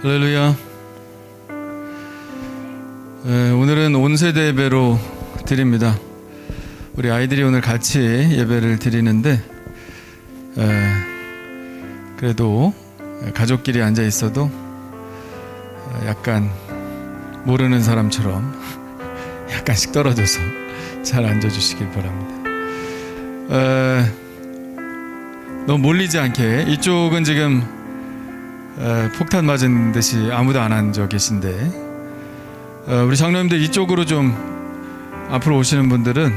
할렐루야. 오늘은 온세대 예배로 드립니다. 우리 아이들이 오늘 같이 예배를 드리는데 그래도 가족끼리 앉아 있어도 약간 모르는 사람처럼 약간씩 떨어져서 잘 앉아주시길 바랍니다. 너무 몰리지 않게. 이쪽은 지금 폭탄 맞은 듯이 아무도 안 앉아 계신데 우리 장로님들 이쪽으로 좀 앞으로 오시는 분들은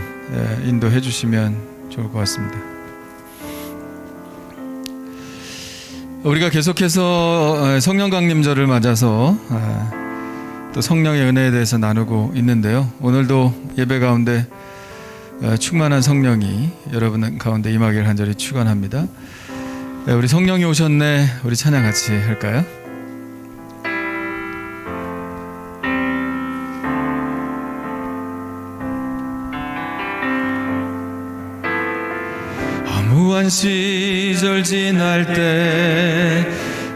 인도해 주시면 좋을 것 같습니다. 우리가 계속해서 성령 강림절을 맞아서 또 성령의 은혜에 대해서 나누고 있는데요. 오늘도 예배 가운데 충만한 성령이 여러분 가운데 임하기를 간절히 축원합니다. 우리 성령이 오셨네. 우리 찬양 같이 할까요? 허무한 시절 지날 때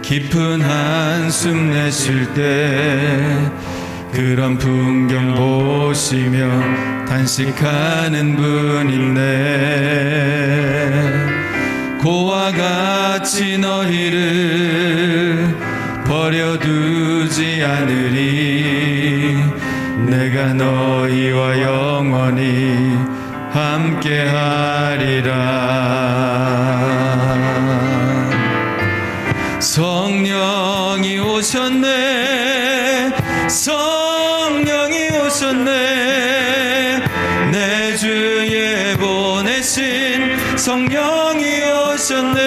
깊은 한숨 내쉴 때 그런 풍경 보시며 단식하는 분 있네. 고와 같이 너희를 버려두지 않으리. 내가 너희와 영원히 함께하리라. 성령이 오셨네. 성령이 오셨네. 내 주에 보내신 성령이 오셨네.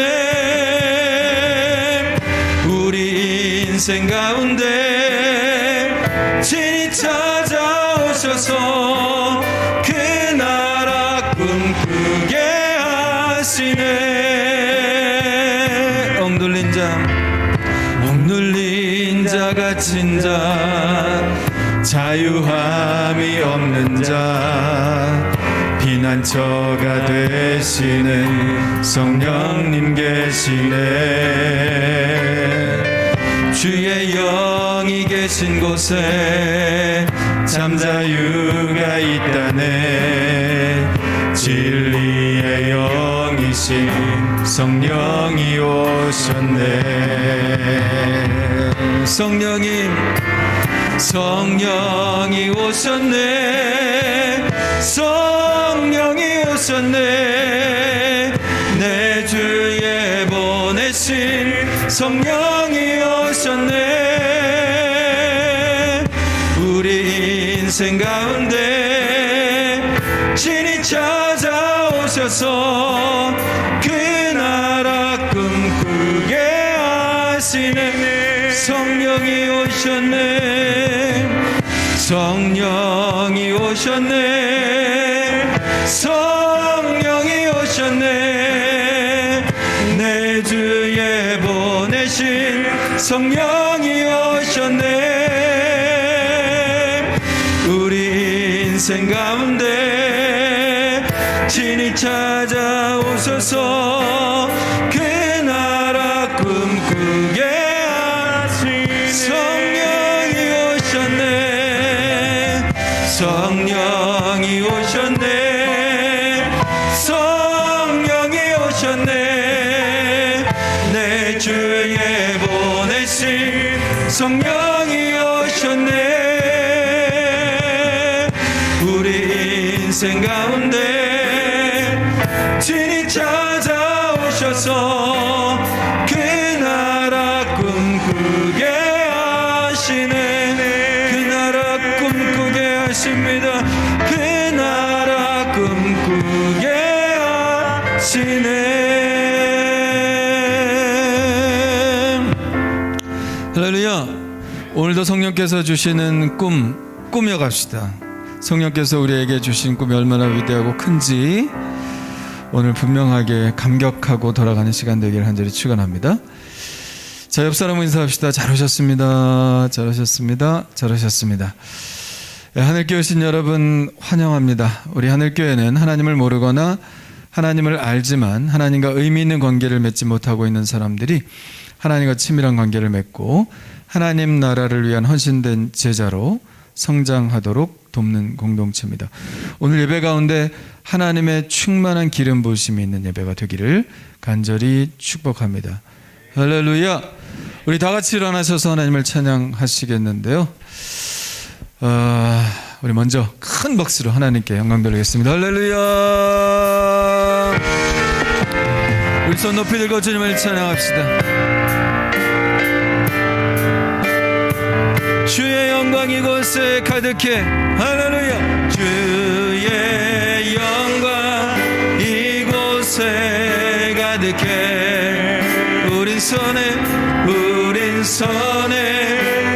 우리 인생 가운데 친히 찾아오셔서 그 나라 꿈꾸게 하시네. 억눌린 자 갇힌 자 자유함이 없는 자 피난처가 되시는 성령님 계시네. 주의 영이 계신 곳에 잠자유가 있다네. 진리의 영이신 성령이 오셨네. 성령이 오셨네. 성령이 오셨네. 내 주에 보내신 성령이 오셨네. 우리 인생 가운데 친히 찾아오셔서 그 나라 꿈꾸게 하시네. 성령이 오셨네. 성령이 오셨네. 성령이 오셨네. 내 주에 보내신 성령이 오셨네. 우리 인생 가운데 친히 찾아오셔서 그 나라 꿈꾸게 하시네. 성령이 오셨네. 성령이 오셨네. 성령이 오셨네. 내 주에 보내신 성령이 오셨네. 우리 인생 가운데 친히 찾아오셔서 그 나라 꿈꾸게 하시네. 그 나라 꿈꾸게 하십니다. 그 나라 꿈꾸게 하시네. 할렐루야. 오늘도 성령께서 주시는 꿈 꾸며갑시다. 성령께서 우리에게 주신 꿈이 얼마나 위대하고 큰지 오늘 분명하게 감격하고 돌아가는 시간 되기를 간절히 축원합니다. 자, 옆 사람 인사합시다. 잘 오셨습니다. 잘 오셨습니다. 잘 오셨습니다. 하늘교회 오신 여러분 환영합니다. 우리 하늘교회는 하나님을 모르거나 하나님을 알지만 하나님과 의미 있는 관계를 맺지 못하고 있는 사람들이 하나님과 친밀한 관계를 맺고 하나님 나라를 위한 헌신된 제자로 성장하도록 돕는 공동체입니다. 오늘 예배 가운데 하나님의 충만한 기름 부으심이 있는 예배가 되기를 간절히 축복합니다. 할렐루야. 우리 다 같이 일어나셔서 하나님을 찬양하시겠는데요. 우리 먼저 큰 박수로 하나님께 영광 돌리겠습니다. 할렐루야. 우리 손 높이 들고 주님을 찬양합시다. 주의 영광 이곳에 가득해. 할렐루야. 주의 영광 이곳에 가득해. 우린 선에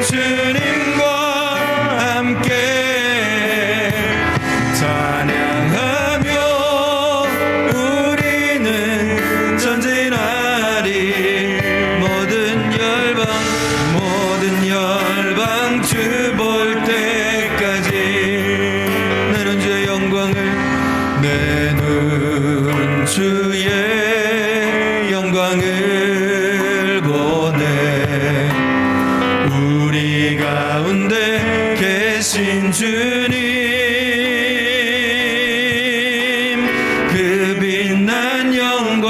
주님과 함께 찬양하며 우리는 전진하리. 모든 열방 주 볼 때까지 내 눈 주의 영광을 내 눈 주의 영광을 보네. 우리 가운데 계신 주님 그 빛난 영광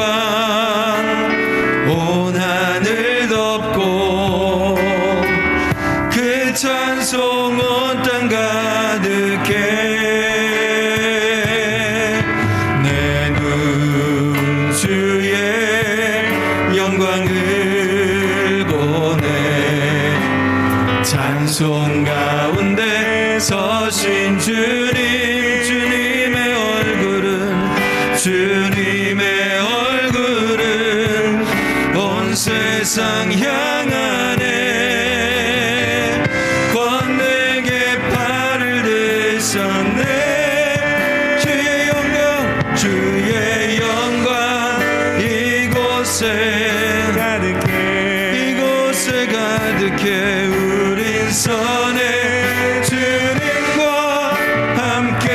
온 하늘 덮고 그 찬송 온 땅 가득해. 내 눈 주의 영광을 보네. 찬송 가운데 서신 주님의 얼굴은 온 세상 향하네. 권능의 팔을 드셨네. 주의 영광 이곳에 가득해. 우린 선에 주님과 함께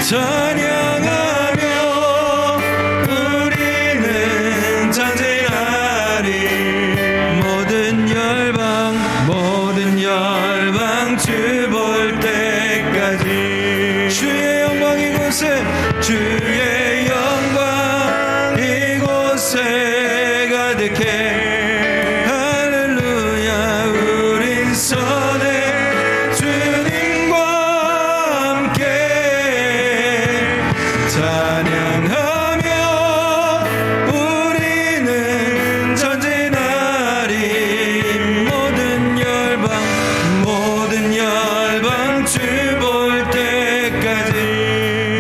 찬양하며 우리는 전진하리. 모든 열방 주 볼 때까지 주의 영광 이곳에 가득해. 할렐루야. 우린 선에 주님과 함께 찬양하며 우리는 전진하리. 모든 열방 주 볼 때까지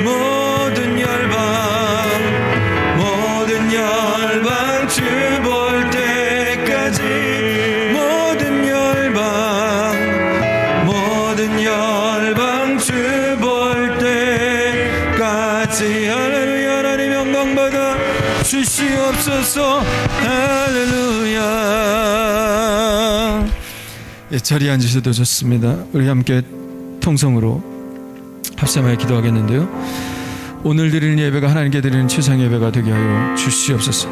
모든 열방 주 볼 때까지 모든 열방 주 볼 때까지. 할렐루야. 하나님 영광 받아 주시옵소서. 할렐루야. 자리에 앉으셔도 좋습니다. 우리 함께 통성으로 합심하여 기도하겠는데요. 오늘 드리는 예배가 하나님께 드리는 최상 예배가 되게 하여 주시옵소서.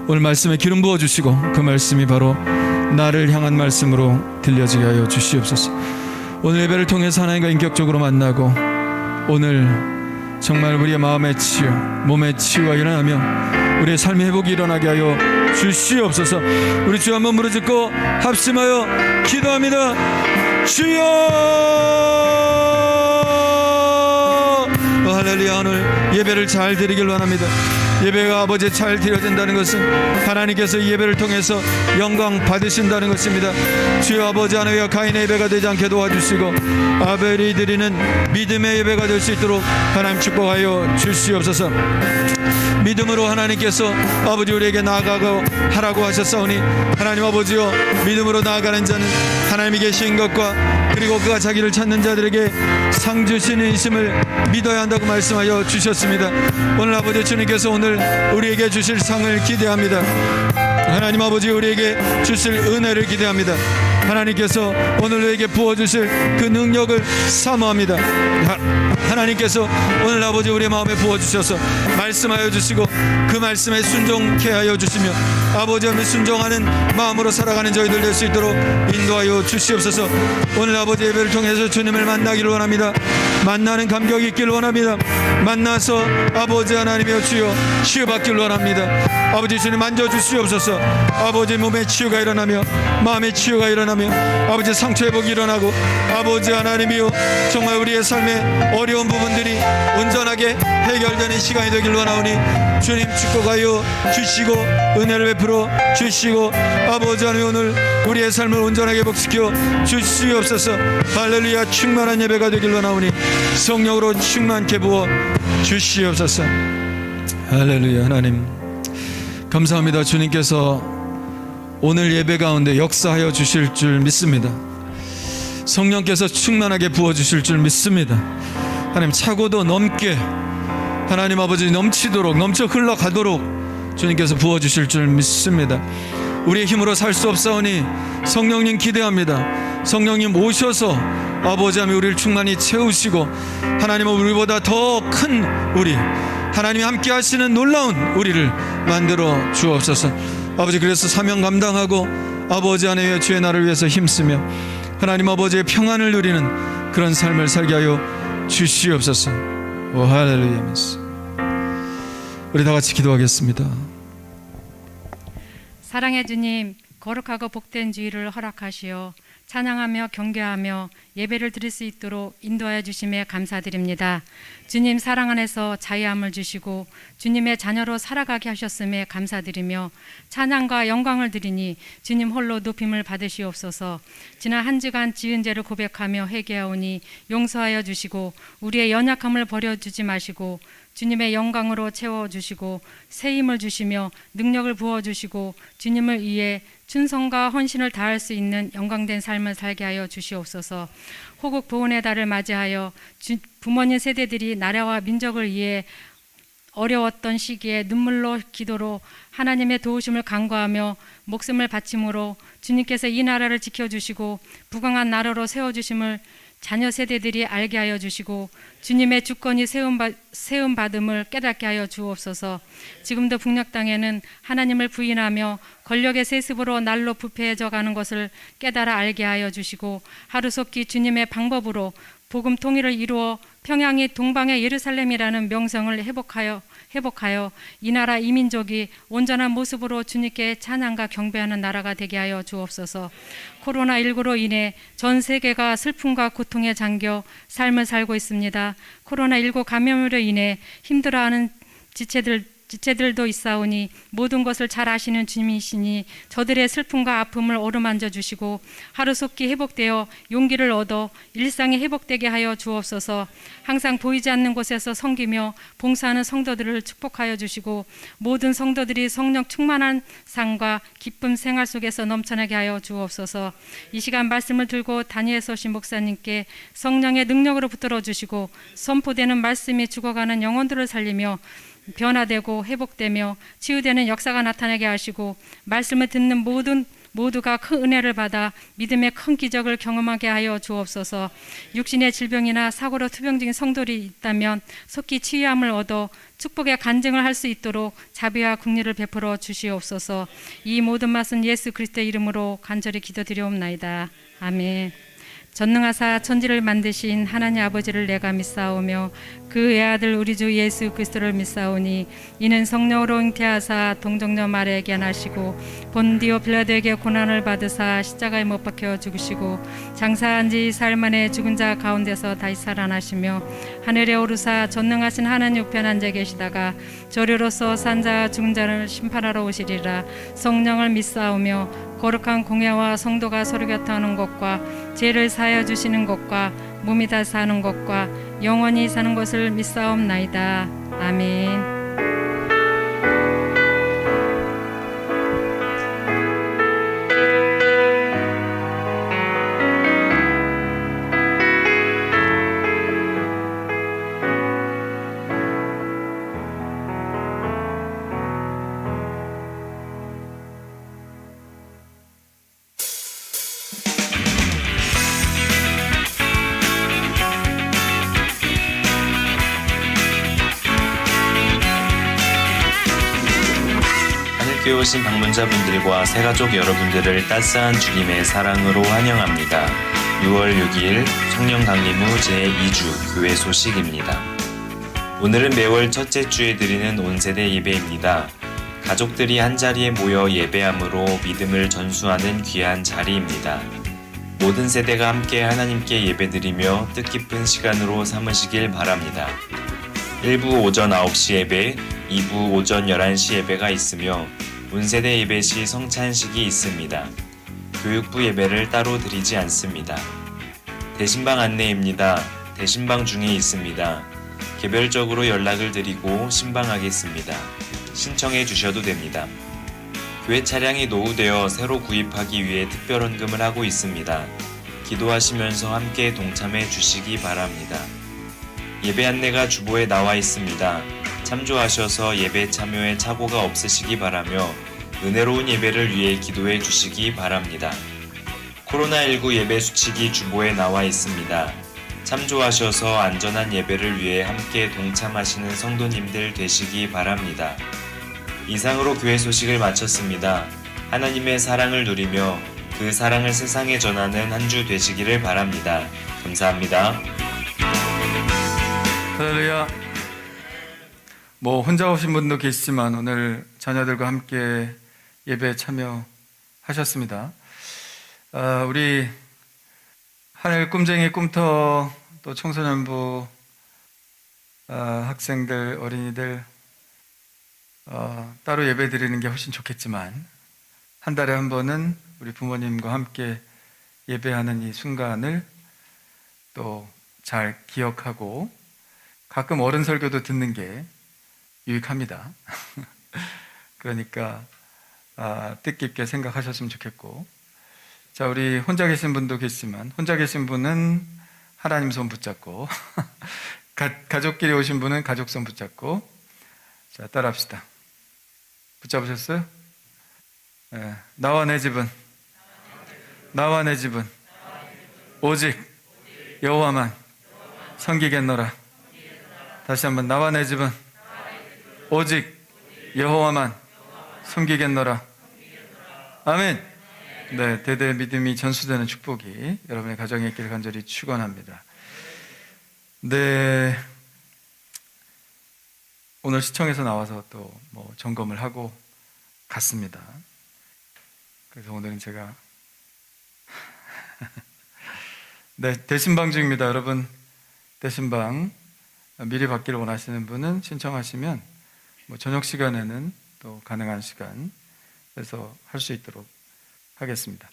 오늘 말씀에 기름 부어주시고 그 말씀이 바로 나를 향한 말씀으로 들려지게 하여 주시옵소서. 오늘 예배를 통해서 하나님과 인격적으로 만나고 오늘 정말 우리의 마음의 치유, 몸의 치유가 일어나며 우리의 삶의 회복이 일어나게 하여 주시옵소서. 우리 주 한번 부르짖고 합심하여 기도합니다. 주여. 할렐루야. 오늘 예배를 잘 드리길 원합니다. 예배가 아버지 잘 드려진다는 것은 하나님께서 이 예배를 통해서 영광 받으신다는 것입니다. 주여 아버지 하나님과 가인의 예배가 되지 않게 도와주시고 아벨이 드리는 믿음의 예배가 될 수 있도록 하나님 축복하여 주시옵소서. 믿음으로 하나님께서 아버지 우리에게 나아가고 하라고 하셨사오니 하나님 아버지여 믿음으로 나아가는 자는 하나님이 계신 것과 그리고 그가 자기를 찾는 자들에게 상 주시는 이심을 믿어야 한다고 말씀하여 주셨습니다. 오늘 아버지 주님께서 오늘 우리에게 주실 상을 기대합니다. 하나님 아버지 우리에게 주실 은혜를 기대합니다. 하나님께서 오늘 우리에게 부어주실 그 능력을 사모합니다. 하나님께서 오늘 아버지 우리의 마음에 부어주셔서 말씀하여 주시고 그 말씀에 순종케 하여 주시며 아버지 하나님 순종하는 마음으로 살아가는 저희들 될 수 있도록 인도하여 주시옵소서. 오늘 아버지 예배를 통해서 주님을 만나기를 원합니다. 만나는 감격이 있기를 원합니다. 만나서 아버지 하나님이여 주여 치유받기를 원합니다. 아버지 주님 만져주시옵소서. 아버지 몸에 치유가 일어나며 마음에 치유가 일어나며 아버지 상처 회복이 일어나고 아버지 하나님이여 정말 우리의 삶에 어려운 부분들이 온전하게 해결되는 시간이 되길 원하오니 주님 축복하여 주시고 은혜를 베풀어 주시고 아버지 하나님 오늘 우리의 삶을 온전하게 회복시켜 주시옵소서. 할렐루야. 충만한 예배가 되길 원하오니 성령으로 충만케 부어 주시옵소서. 할렐루야. 하나님 감사합니다. 주님께서 오늘 예배 가운데 역사하여 주실 줄 믿습니다. 성령께서 충만하게 부어주실 줄 믿습니다. 하나님 차고도 넘게 하나님 아버지 넘치도록 넘쳐 흘러가도록 주님께서 부어주실 줄 믿습니다. 우리의 힘으로 살 수 없사오니 성령님 기대합니다. 성령님 오셔서 아버지 하나님 우리를 충만히 채우시고 하나님은 우리보다 더 큰 우리 하나님이 함께 하시는 놀라운 우리를 만들어 주옵소서. 아버지 그래서 사명 감당하고 아버지 하나님의 주의 나를 위해서 힘쓰며 하나님 아버지의 평안을 누리는 그런 삶을 살게 하여 주시옵소서. 오 할렐루야. 우리 다 같이 기도하겠습니다. 사랑의 주님, 거룩하고 복된 주일을 허락하시어 찬양하며 경배하며 예배를 드릴 수 있도록 인도하여 주심에 감사드립니다. 주님 사랑 안에서 자유함을 주시고 주님의 자녀로 살아가게 하셨음에 감사드리며 찬양과 영광을 드리니 주님 홀로 높임을 받으시옵소서. 지난 한 주간 지은 죄를 고백하며 회개하오니 용서하여 주시고 우리의 연약함을 버려주지 마시고 주님의 영광으로 채워주시고 새 힘을 주시며 능력을 부어주시고 주님을 위해 충성과 헌신을 다할 수 있는 영광된 삶을 살게 하여 주시옵소서. 호국 보훈의 달을 맞이하여 부모님 세대들이 나라와 민족을 위해 어려웠던 시기에 눈물로 기도로 하나님의 도우심을 간구하며 목숨을 바침으로 주님께서 이 나라를 지켜주시고 부강한 나라로 세워주심을 자녀 세대들이 알게 하여 주시고 주님의 주권이 세움받음을 깨닫게 하여 주옵소서. 지금도 북녘 땅에는 하나님을 부인하며 권력의 세습으로 날로 부패해져 가는 것을 깨달아 알게 하여 주시고 하루속히 주님의 방법으로 복음 통일을 이루어 평양이 동방의 예루살렘이라는 명성을 회복하여 이 나라 이 민족이 온전한 모습으로 주님께 찬양과 경배하는 나라가 되게 하여 주옵소서. 코로나19로 인해 전 세계가 슬픔과 고통에 잠겨 삶을 살고 있습니다. 코로나19 감염으로 인해 힘들어하는 지체들도 있사오니 모든 것을 잘 아시는 주님이시니 저들의 슬픔과 아픔을 어루만져 주시고 하루속히 회복되어 용기를 얻어 일상이 회복되게 하여 주옵소서. 항상 보이지 않는 곳에서 섬기며 봉사하는 성도들을 축복하여 주시고 모든 성도들이 성령 충만한 삶과 기쁨 생활 속에서 넘쳐나게 하여 주옵소서. 이 시간 말씀을 들고 다니엘서 신 목사님께 성령의 능력으로 붙들어 주시고 선포되는 말씀이 죽어가는 영혼들을 살리며 변화되고 회복되며 치유되는 역사가 나타나게 하시고 말씀을 듣는 모두가 큰 은혜를 받아 믿음의 큰 기적을 경험하게 하여 주옵소서. 육신의 질병이나 사고로 투병 중인 성도들이 있다면 속히 치유함을 얻어 축복의 간증을 할 수 있도록 자비와 긍휼을 베풀어 주시옵소서. 이 모든 말씀 예수 그리스도의 이름으로 간절히 기도드리옵나이다. 아멘. 전능하사 천지를 만드신 하나님 아버지를 내가 믿사오며 그 외아들 우리 주 예수 그리스도를 믿사오니 이는 성령으로 잉태하사 동정녀 마리아에게 나시고 본디오 빌라도에게 고난을 받으사 십자가에 못 박혀 죽으시고 장사한 지 사흘 만에 죽은 자 가운데서 다시 살아나시며 하늘에 오르사 전능하신 하나님 우편 앉아 계시다가 저리로서 산 자와 죽은 자를 심판하러 오시리라. 성령을 믿사오며 거룩한 공회와 성도가 서로 곁하는 것과 죄를 사하여 주시는 것과 몸이 다 사는 것과 영원히 사는 것을 믿사옵나이다. 아멘. 학교에 오신 방문자분들과 새가족 여러분들을 따스한 주님의 사랑으로 환영합니다. 6월 6일 청년 강림 후 제2주 교회 소식입니다. 오늘은 매월 첫째 주에 드리는 온세대 예배입니다. 가족들이 한자리에 모여 예배함으로 믿음을 전수하는 귀한 자리입니다. 모든 세대가 함께 하나님께 예배드리며 뜻깊은 시간으로 삼으시길 바랍니다. 1부 오전 9시 예배, 2부 오전 11시 예배가 있으며 온세대 예배 시 성찬식이 있습니다. 교육부 예배를 따로 드리지 않습니다. 대신방 안내입니다. 대신방 중에 있습니다. 개별적으로 연락을 드리고 신방하겠습니다. 신청해 주셔도 됩니다. 교회 차량이 노후되어 새로 구입하기 위해 특별 헌금을 하고 있습니다. 기도하시면서 함께 동참해 주시기 바랍니다. 예배 안내가 주보에 나와 있습니다. 참조하셔서 예배 참여에 착오가 없으시기 바라며 은혜로운 예배를 위해 기도해 주시기 바랍니다. 코로나19 예배 수칙이 주보에 나와 있습니다. 참조하셔서 안전한 예배를 위해 함께 동참하시는 성도님들 되시기 바랍니다. 이상으로 교회 소식을 마쳤습니다. 하나님의 사랑을 누리며 그 사랑을 세상에 전하는 한 주 되시기를 바랍니다. 감사합니다. 할렐루야. 혼자 오신 분도 계시지만 오늘 자녀들과 함께 예배에 참여하셨습니다. 우리 하늘 꿈쟁이 꿈터 또 청소년부 학생들 어린이들 따로 예배 드리는 게 훨씬 좋겠지만 한 달에 한 번은 우리 부모님과 함께 예배하는 이 순간을 또 잘 기억하고 가끔 어른 설교도 듣는 게 유익합니다. 그러니까 뜻깊게 생각하셨으면 좋겠고, 자, 우리 혼자 계신 분도 계시지만 혼자 계신 분은 하나님 손 붙잡고 가족끼리 오신 분은 가족 손 붙잡고, 자, 따라합시다. 붙잡으셨어요? 네. 나와 내 집은 오직 여호와만 섬기겠노라. 다시 한번, 나와 내 집은 오직 여호와만 섬기겠노라. 아멘. 네, 대대 믿음이 전수되는 축복이 여러분의 가정에 있기를 간절히 축원합니다. 네, 오늘 시청에서 나와서 또 점검을 하고 갔습니다. 그래서 오늘은 제가 네, 대신방 중입니다. 여러분, 대신방 미리 받기를 원하시는 분은 신청하시면 저녁 시간에는 또 가능한 시간 에서 할 수 있도록 하겠습니다.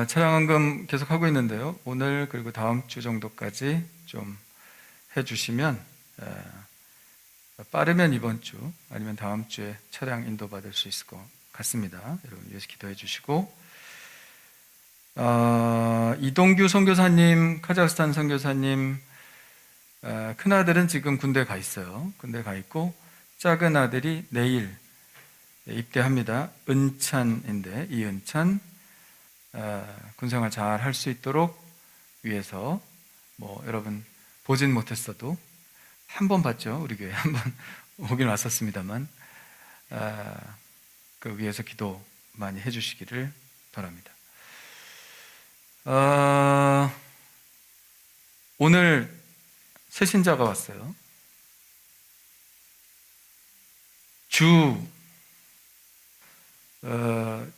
차량헌금 계속 하고 있는데요. 오늘 그리고 다음 주 정도까지 좀 해주시면 빠르면 이번 주 아니면 다음 주에 차량 인도받을 수 있을 것 같습니다. 여러분 위해서 기도해 주시고, 이동규 선교사님, 카자흐스탄 선교사님, 큰아들은 지금 군대 가 있어요. 군대 가 있고 작은 아들이 내일 입대합니다. 은찬인데 이은찬 군생활 잘 할 수 있도록 위해서 여러분 보진 못했어도 한 번 봤죠. 우리 교회 한 번 오긴 왔었습니다만 그 위해서 기도 많이 해주시기를 바랍니다. 오늘 새 신자가 왔어요.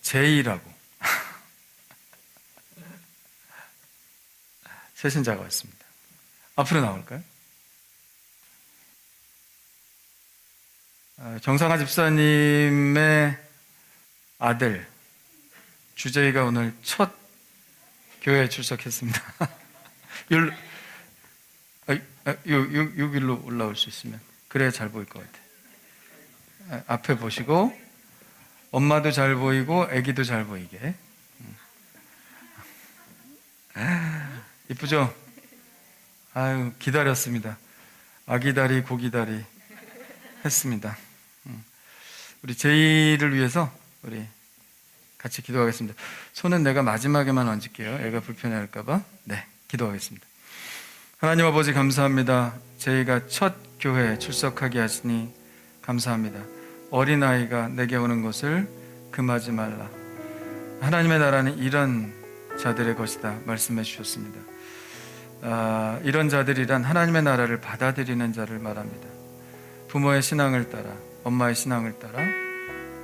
제이라고 새 신자가 왔습니다. 앞으로 나올까요? 정상아 집사님의 아들 주제이가 오늘 첫 교회에 출석했습니다. 여기로 올라올 수 있으면 그래야 잘 보일 것 같아요. 앞에 보시고 엄마도 잘 보이고 아기도 잘 보이게. 이쁘죠? 아유, 기다렸습니다. 아기다리 고기다리 했습니다. 우리 제이를 위해서 우리 같이 기도하겠습니다. 손은 내가 마지막에만 얹을게요. 애가 불편해할까봐. 네, 기도하겠습니다. 하나님 아버지 감사합니다. 제이가 첫 교회에 출석하게 하시니 감사합니다. 어린아이가 내게 오는 것을 금하지 말라. 하나님의 나라는 이런 자들의 것이다 말씀해 주셨습니다. 이런 자들이란 하나님의 나라를 받아들이는 자를 말합니다. 부모의 신앙을 따라, 엄마의 신앙을 따라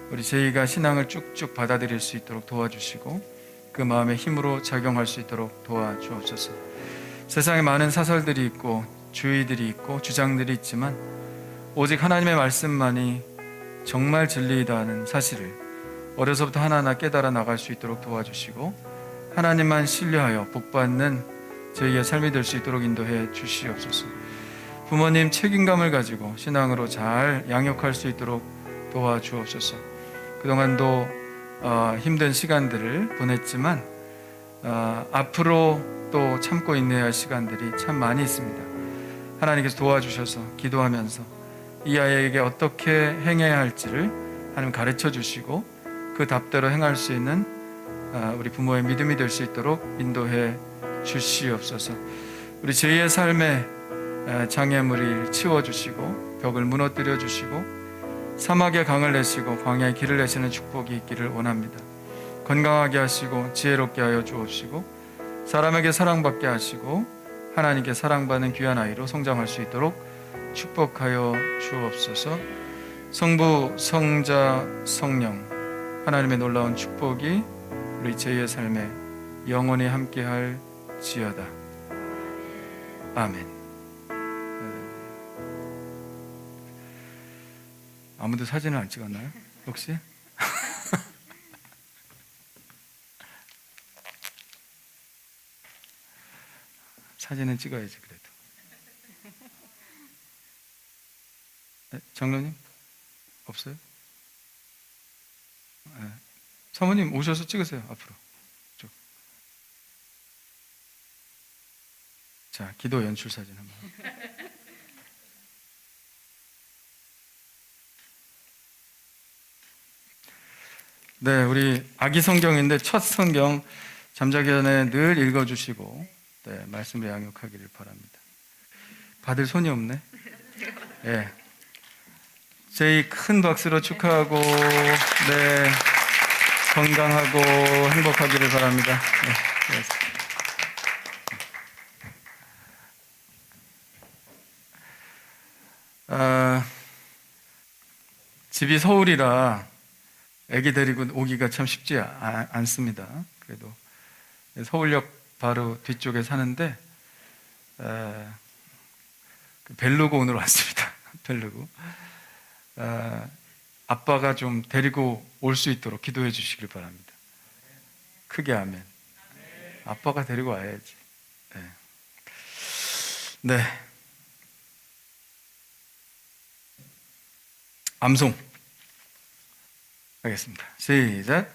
우리 제이가 신앙을 쭉쭉 받아들일 수 있도록 도와주시고 그 마음의 힘으로 작용할 수 있도록 도와주옵소서. 세상에 많은 사설들이 있고 주의들이 있고 주장들이 있지만 오직 하나님의 말씀만이 정말 진리이다 하는 사실을 어려서부터 하나하나 깨달아 나갈 수 있도록 도와주시고 하나님만 신뢰하여 복받는 저희의 삶이 될 수 있도록 인도해 주시옵소서. 부모님 책임감을 가지고 신앙으로 잘 양육할 수 있도록 도와주옵소서. 그동안도 힘든 시간들을 보냈지만 앞으로 또 참고 인내할 시간들이 참 많이 있습니다. 하나님께서 도와주셔서 기도하면서 이 아이에게 어떻게 행해야 할지를 하나님 가르쳐 주시고 그 답대로 행할 수 있는 우리 부모의 믿음이 될 수 있도록 인도해 주시옵소서. 우리 제이의 삶에 장애물을 치워주시고 벽을 무너뜨려 주시고 사막에 강을 내시고 광야에 길을 내시는 축복이 있기를 원합니다. 건강하게 하시고 지혜롭게 하여 주옵시고 사람에게 사랑받게 하시고 하나님께 사랑받는 귀한 아이로 성장할 수 있도록 축복하여 주옵소서. 성부, 성자, 성령 하나님의 놀라운 축복이 우리 제이의 삶에 영원히 함께할 지어다. 아멘. 아무도 사진을 안 찍었나요? 혹시? 사진은 찍어야지 그래도. 네, 장로님? 없어요? 네. 사모님 오셔서 찍으세요. 앞으로 쭉. 자, 기도 연출 사진 한번. 네, 우리 아기 성경인데 첫 성경 잠자기 전에 늘 읽어주시고 네, 말씀을 양육하기를 바랍니다. 받을 손이 없네. 네. 제이 큰 박수로 축하하고 네, 건강하고 행복하기를 바랍니다. 네, 집이 서울이라 애기 데리고 오기가 참 쉽지 않습니다. 그래도 서울역 바로 뒤쪽에 사는데 벨루고 오늘 왔습니다. 벨루고 아빠가 좀 데리고 올 수 있도록 기도해 주시길 바랍니다. 크게 아멘. 아빠가 데리고 와야지. 네. 암송 하겠습니다. 시작.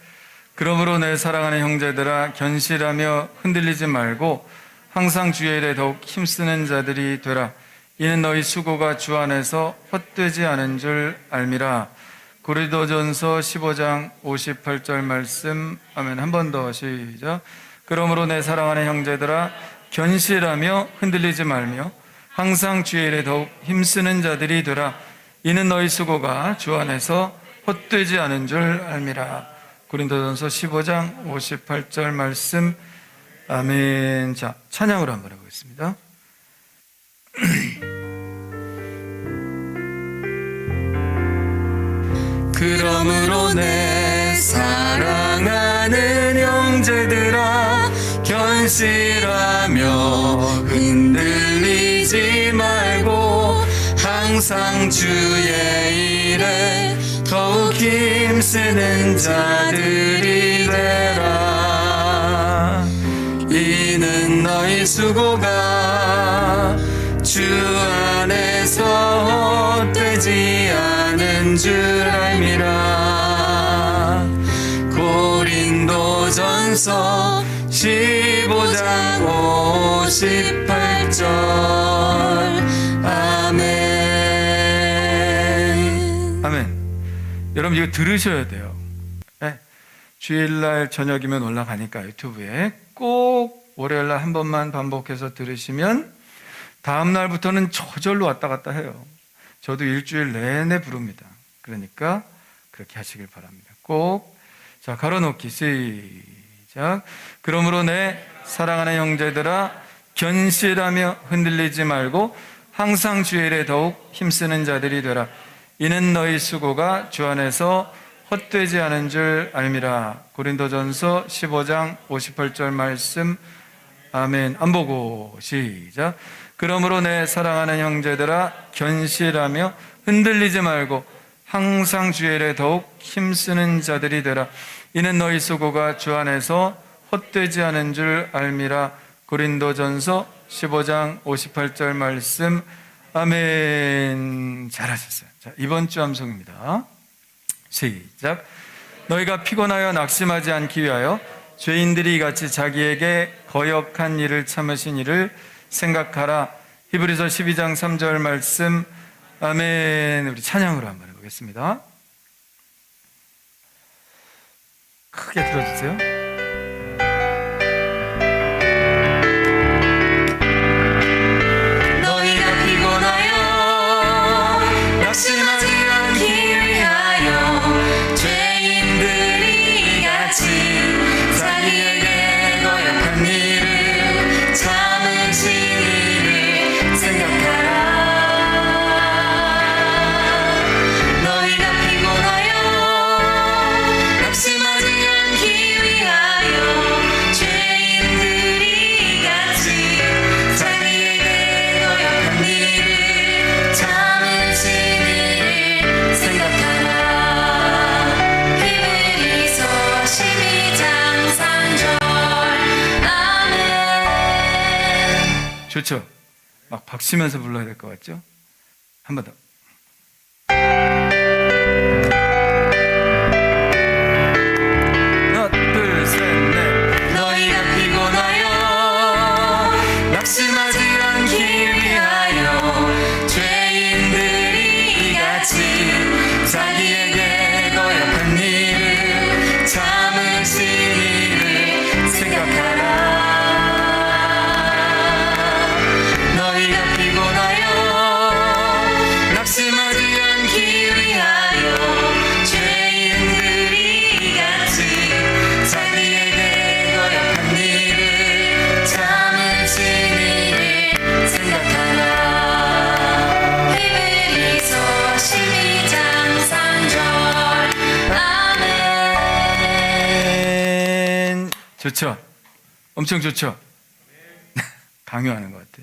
그러므로 내 사랑하는 형제들아 견실하며 흔들리지 말고 항상 주의 일에 더욱 힘쓰는 자들이 되라. 이는 너희 수고가 주 안에서 헛되지 않은 줄 알미라. 고린도전서 15장 58절 말씀. 아멘. 한 번 더 시작. 그러므로 내 사랑하는 형제들아 견실하며 흔들리지 말며 항상 주의 일에 더욱 힘쓰는 자들이 되라. 이는 너희 수고가 주 안에서 헛되지 않은 줄 알미라. 고린도전서 15장 58절 말씀. 아멘. 자, 찬양으로 한번 해보겠습니다. 그러므로 내 사랑하는 형제들아 견실하며 흔들리지 말고 항상 주의 일에 더욱 힘쓰는 자들이 되라. 이는 너희 수고가 주 안에서 헛되지 않은 줄 알미라. 고린도전서 15장 58절. 아멘. 아멘. 여러분 이거 들으셔야 돼요. 네. 주일날 저녁이면 올라가니까 유튜브에 꼭 월요일날 한 번만 반복해서 들으시면 다음 날부터는 저절로 왔다 갔다 해요. 저도 일주일 내내 부릅니다. 그러니까 그렇게 하시길 바랍니다. 꼭. 자, 가로놓기 시작. 그러므로 내 사랑하는 형제들아, 견실하며 흔들리지 말고 항상 주의 일에 더욱 힘쓰는 자들이 되라. 이는 너희 수고가 주 안에서 헛되지 않은 줄 알미라. 고린도전서 15장 58절 말씀. 아멘. 안 보고 시작. 그러므로 내 사랑하는 형제들아, 견실하며 흔들리지 말고 항상 주의 일에 더욱 힘쓰는 자들이 되라. 이는 너희 수고가 주 안에서 헛되지 않은 줄 알미라. 고린도전서 15장 58절 말씀. 아멘. 잘하셨어요. 자, 이번 주 암송입니다. 시작. 너희가 피곤하여 낙심하지 않기 위하여 죄인들이 이같이 자기에게 거역한 일을 참으신 이를 생각하라. 히브리서 12장 3절 말씀. 아멘. 우리 찬양으로 한번 해보겠습니다. 크게 들어주세요. 너희가 피곤하여 낙심하지 않기 위하여 죄인들이 같이 자기에게 거역한 일을 참으신 이를 생각하라. 너희가 피곤하여 낙심하지 않기 위하여 죄인들이 같이 자기에게 거역한 일을 참으신 이를 생각하라. 히브리서 12장 3절. 아멘. 좋죠? 막 박치면서 불러야 될 것 같죠? 한 번 더. 하나, 둘, 셋, 넷. 너희가 피곤하여 낙심하지 않기 위하여 죄인들이 같이 자기에게 거역한 일을 참으신 이를 생각하라. 너희가 피곤하여 낙심하지 않기 위하여 죄인들이 같이 자기에게 거역한 일을 참으신 이를 생각하라. 히브리서 12장 3절. 아멘. 좋죠? 엄청 좋죠? 강요하는 것 같아.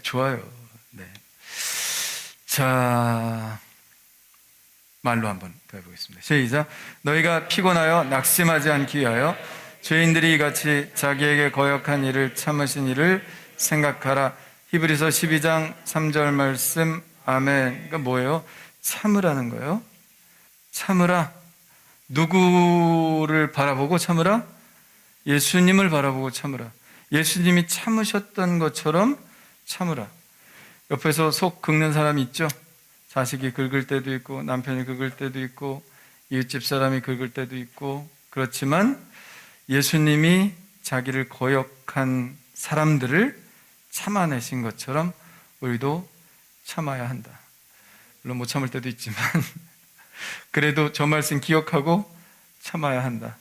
좋아요. 네. 자, 말로 한번 더 해보겠습니다. 시작. 너희가 피곤하여 낙심하지 않기 위하여 죄인들이 같이 자기에게 거역한 일을 참으신 일을 생각하라. 히브리서 12장 3절 말씀. 아멘. 그러니까 뭐예요? 참으라는 거예요. 참으라. 누구를 바라보고 참으라? 예수님을 바라보고 참으라. 예수님이 참으셨던 것처럼 참으라. 옆에서 속 긁는 사람이 있죠? 자식이 긁을 때도 있고, 남편이 긁을 때도 있고, 이웃집 사람이 긁을 때도 있고, 그렇지만 예수님이 자기를 거역한 사람들을 참아내신 것처럼 우리도 참아야 한다. 물론 못 참을 때도 있지만 그래도 저 말씀 기억하고 참아야 한다.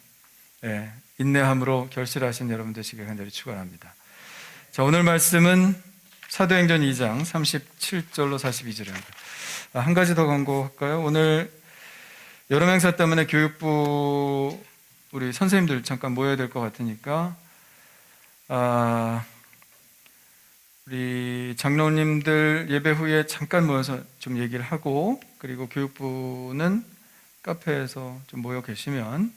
예, 인내함으로 결실하신 여러분 되시길 간절히 축원합니다. 자, 오늘 말씀은 사도행전 2장 37절로 42절입니다. 한 가지 더 광고할까요? 오늘 여름 행사 때문에 교육부 우리 선생님들 잠깐 모여야 될 것 같으니까 우리 장로님들 예배 후에 잠깐 모여서 좀 얘기를 하고, 그리고 교육부는 카페에서 좀 모여 계시면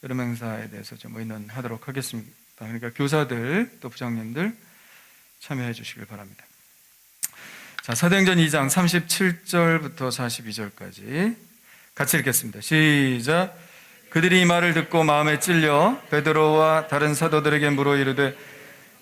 여름 행사에 대해서 좀 의논하도록 하겠습니다. 그러니까 교사들 또 부장님들 참여해 주시길 바랍니다. 자, 사도행전 2장 37절부터 42절까지 같이 읽겠습니다. 시작. 그들이 이 말을 듣고 마음에 찔려 베드로와 다른 사도들에게 물어 이르되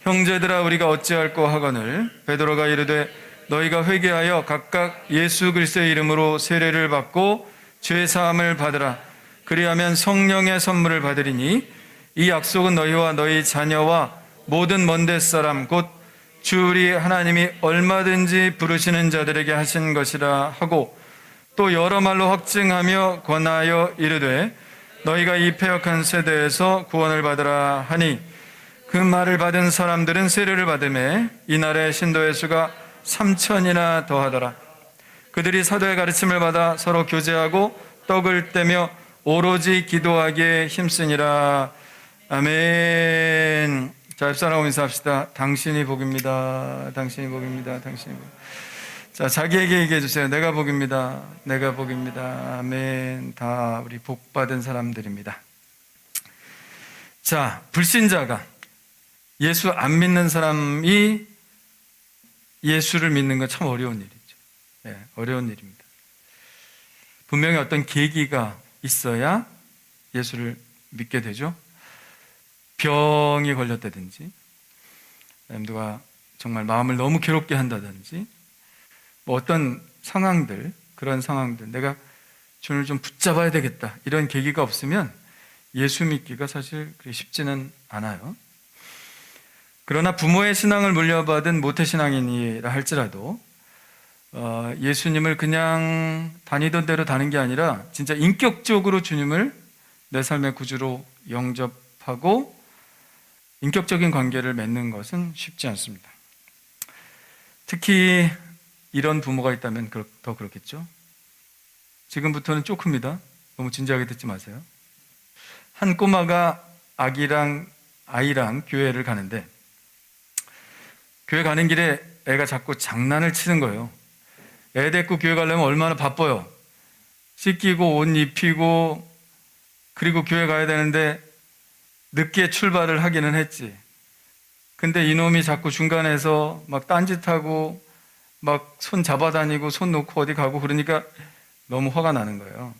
형제들아 우리가 어찌할꼬 하거늘 베드로가 이르되 너희가 회개하여 각각 예수 그리스도의 이름으로 세례를 받고 죄 사함을 받으라. 그리하면 성령의 선물을 받으리니 이 약속은 너희와 너희 자녀와 모든 먼데 사람 곧 주 우리 하나님이 얼마든지 부르시는 자들에게 하신 것이라 하고, 또 여러 말로 확증하며 권하여 이르되 너희가 이 패역한 세대에서 구원을 받으라 하니 그 말을 받은 사람들은 세례를 받으매 이날의 신도의 수가 3,000이나 더하더라. 그들이 사도의 가르침을 받아 서로 교제하고 떡을 떼며 오로지 기도하기에 힘쓰니라. 아멘. 자, 입사하고 인사합시다. 당신이 복입니다. 당신이 복입니다. 당신이 복. 자, 자기에게 얘기해 주세요. 내가 복입니다. 내가 복입니다. 아멘. 다 우리 복 받은 사람들입니다. 자, 불신자가 예수 안 믿는 사람이 예수를 믿는 건 참 어려운 일이죠. 네, 어려운 일입니다. 분명히 어떤 계기가 있어야 예수를 믿게 되죠. 병이 걸렸다든지, 누가 정말 마음을 너무 괴롭게 한다든지, 뭐 어떤 상황들, 그런 상황들, 내가 주를 좀 붙잡아야 되겠다, 이런 계기가 없으면 예수 믿기가 사실 그리 쉽지는 않아요. 그러나 부모의 신앙을 물려받은 모태신앙인이라 할지라도 예수님을 그냥 다니던 대로 다는 게 아니라 진짜 인격적으로 주님을 내 삶의 구주로 영접하고 인격적인 관계를 맺는 것은 쉽지 않습니다. 특히 이런 부모가 있다면 더 그렇겠죠. 지금부터는 쪼크입니다. 너무 진지하게 듣지 마세요. 한 꼬마가 아이랑 교회를 가는데 교회 가는 길에 애가 자꾸 장난을 치는 거예요. 애 데리고 교회 가려면 얼마나 바빠요. 씻기고 옷 입히고 그리고 교회 가야 되는데 늦게 출발을 하기는 했지. 근데 이놈이 자꾸 중간에서 막 딴짓하고 막 손 잡아다니고 손 놓고 어디 가고 그러니까 너무 화가 나는 거예요.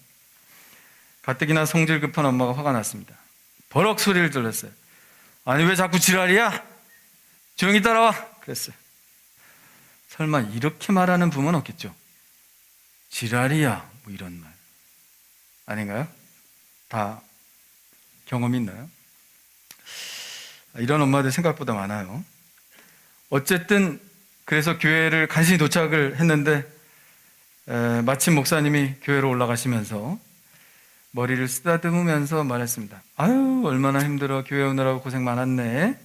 가뜩이나 성질 급한 엄마가 화가 났습니다. 버럭 소리를 질렀어요. 아니 왜 자꾸 지랄이야? 조용히 따라와. 그랬어요. 설마 이렇게 말하는 부모는 없겠죠? 지랄이야 뭐 이런 말 아닌가요? 다 경험이 있나요? 이런 엄마들 생각보다 많아요. 어쨌든 그래서 교회를 간신히 도착을 했는데 마침 목사님이 교회로 올라가시면서 머리를 쓰다듬으면서 말했습니다. 아유 얼마나 힘들어. 교회 오느라고 고생 많았네.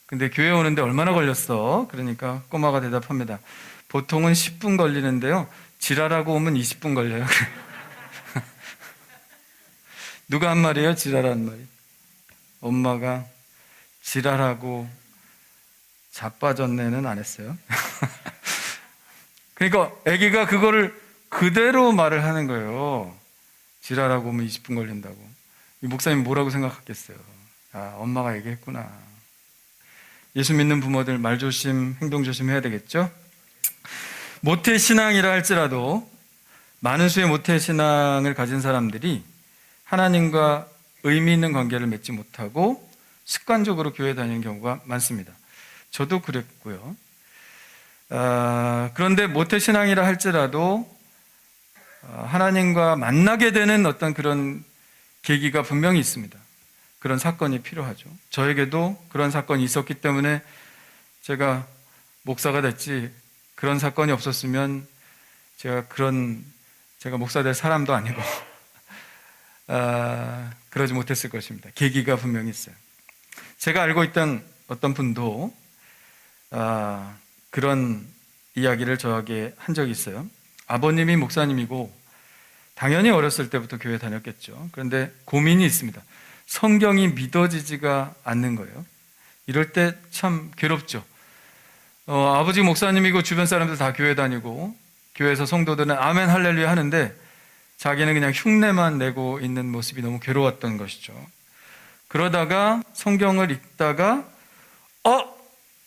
근데 교회 오는데 얼마나 걸렸어? 그러니까 꼬마가 대답합니다. 보통은 10분 걸리는데요 지랄하고 오면 20분 걸려요. 누가 한 말이에요? 지랄한 말이. 엄마가 지랄하고 자빠졌네는 안 했어요. 그러니까 아기가 그거를 그대로 말을 하는 거예요. 지랄하고 오면 20분 걸린다고. 이 목사님 뭐라고 생각하겠어요? 아, 엄마가 얘기했구나. 예수 믿는 부모들 말 조심, 행동 조심해야 되겠죠? 모태신앙이라 할지라도 많은 수의 모태신앙을 가진 사람들이 하나님과 의미 있는 관계를 맺지 못하고 습관적으로 교회 다니는 경우가 많습니다. 저도 그랬고요. 그런데 모태신앙이라 할지라도 하나님과 만나게 되는 어떤 그런 계기가 분명히 있습니다. 그런 사건이 필요하죠. 저에게도 그런 사건이 있었기 때문에 제가 목사가 됐지, 그런 사건이 없었으면 제가 목사 될 사람도 아니고 그러지 못했을 것입니다. 계기가 분명히 있어요. 제가 알고 있던 어떤 분도 그런 이야기를 저에게 한 적이 있어요. 아버님이 목사님이고 당연히 어렸을 때부터 교회 다녔겠죠. 그런데 고민이 있습니다. 성경이 믿어지지가 않는 거예요. 이럴 때 참 괴롭죠. 아버지 목사님이고 주변 사람들 다 교회 다니고 교회에서 성도들은 아멘 할렐루야 하는데 자기는 그냥 흉내만 내고 있는 모습이 너무 괴로웠던 것이죠. 그러다가 성경을 읽다가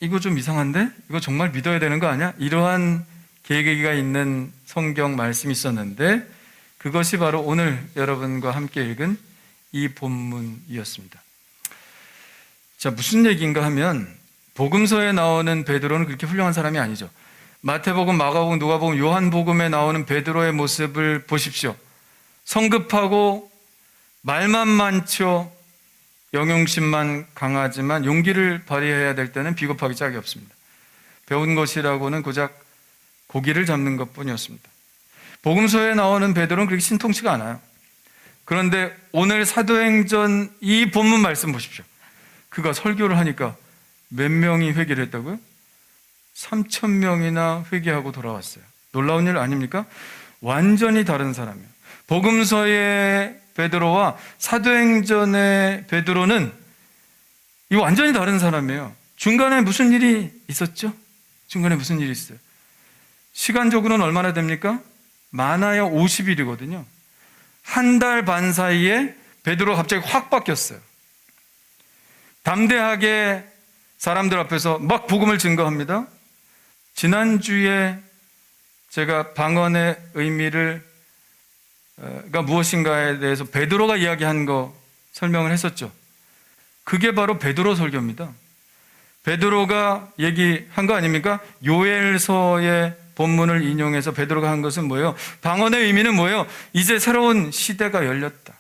이거 좀 이상한데? 이거 정말 믿어야 되는 거 아니야? 이러한 계기가 있는 성경 말씀이 있었는데 그것이 바로 오늘 여러분과 함께 읽은 이 본문이었습니다. 자, 무슨 얘기인가 하면 복음서에 나오는 베드로는 그렇게 훌륭한 사람이 아니죠. 마태복음, 마가복음, 누가복음, 요한복음에 나오는 베드로의 모습을 보십시오. 성급하고 말만 많죠. 영용심만 강하지만 용기를 발휘해야 될 때는 비겁하기 짝이 없습니다. 배운 것이라고는 고작 고기를 잡는 것뿐이었습니다. 복음서에 나오는 베드로는 그렇게 신통치가 않아요. 그런데 오늘 사도행전 이 본문 말씀 보십시오. 그가 설교를 하니까 몇 명이 회개를 했다고요? 3,000명이나 회개하고 돌아왔어요. 놀라운 일 아닙니까? 완전히 다른 사람이에요. 복음서의 베드로와 사도행전의 베드로는 이 완전히 다른 사람이에요. 중간에 무슨 일이 있었죠? 중간에 무슨 일이 있어요? 시간적으로는 얼마나 됩니까? 많아야 50일이거든요. 한 달 반 사이에 베드로가 갑자기 확 바뀌었어요. 담대하게 사람들 앞에서 막 복음을 증거합니다. 지난주에 제가 방언의 의미를 가 무엇인가에 대해서 베드로가 이야기한 거 설명을 했었죠. 그게 바로 베드로 설교입니다. 베드로가 얘기한 거 아닙니까? 요엘서의 본문을 인용해서 베드로가 한 것은 뭐예요? 방언의 의미는 뭐예요? 이제 새로운 시대가 열렸다.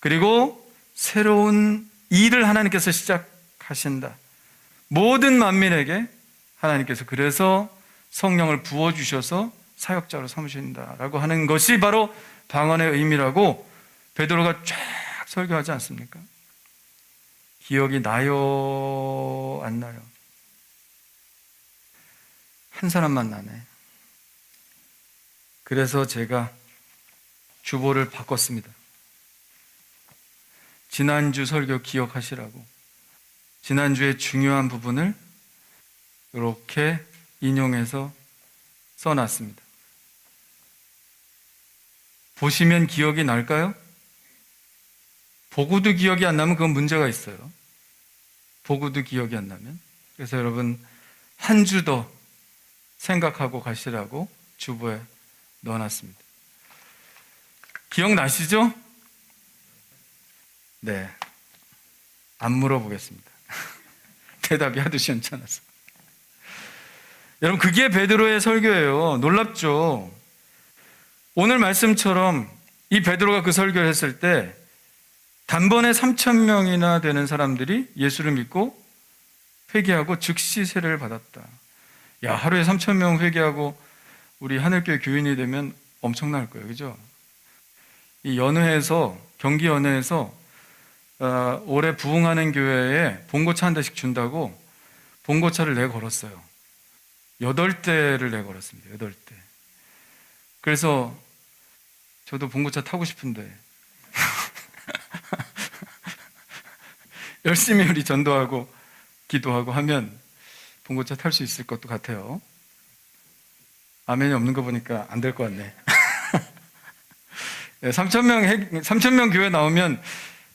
그리고 새로운 일을 하나님께서 시작하신다. 모든 만민에게 하나님께서 그래서 성령을 부어주셔서 사역자로 삼으신다라고 하는 것이 바로 방언의 의미라고 베드로가 쫙 설교하지 않습니까? 기억이 나요? 안 나요? 한 사람만 나네. 그래서 제가 주보를 바꿨습니다. 지난주 설교 기억하시라고. 지난주의 중요한 부분을 이렇게 인용해서 써놨습니다. 보시면 기억이 날까요? 보고도 기억이 안 나면 그건 문제가 있어요. 보고도 기억이 안 나면. 그래서 여러분 한 주 더 생각하고 가시라고 주보에 넣어놨습니다. 기억나시죠? 네. 안 물어보겠습니다. 대답이 하도 시원찮아서. 여러분 그게 베드로의 설교예요. 놀랍죠? 오늘 말씀처럼 이 베드로가 그 설교를 했을 때 단번에 3,000명이나 되는 사람들이 예수를 믿고 회개하고 즉시 세례를 받았다. 야, 하루에 3,000명 회개하고 우리 하늘교회 교인이 되면 엄청날 거예요. 그죠? 이 연회에서, 경기 연회에서 올해 부흥하는 교회에 봉고차 한 대씩 준다고 봉고차를 내걸었어요. 8대를 내걸었습니다. 8대. 그래서 저도 봉고차 타고 싶은데 열심히 우리 전도하고 기도하고 하면 봉고차 탈 수 있을 것도 같아요. 아멘이 없는 거 보니까 안 될 것 같네. 3,000명 교회 나오면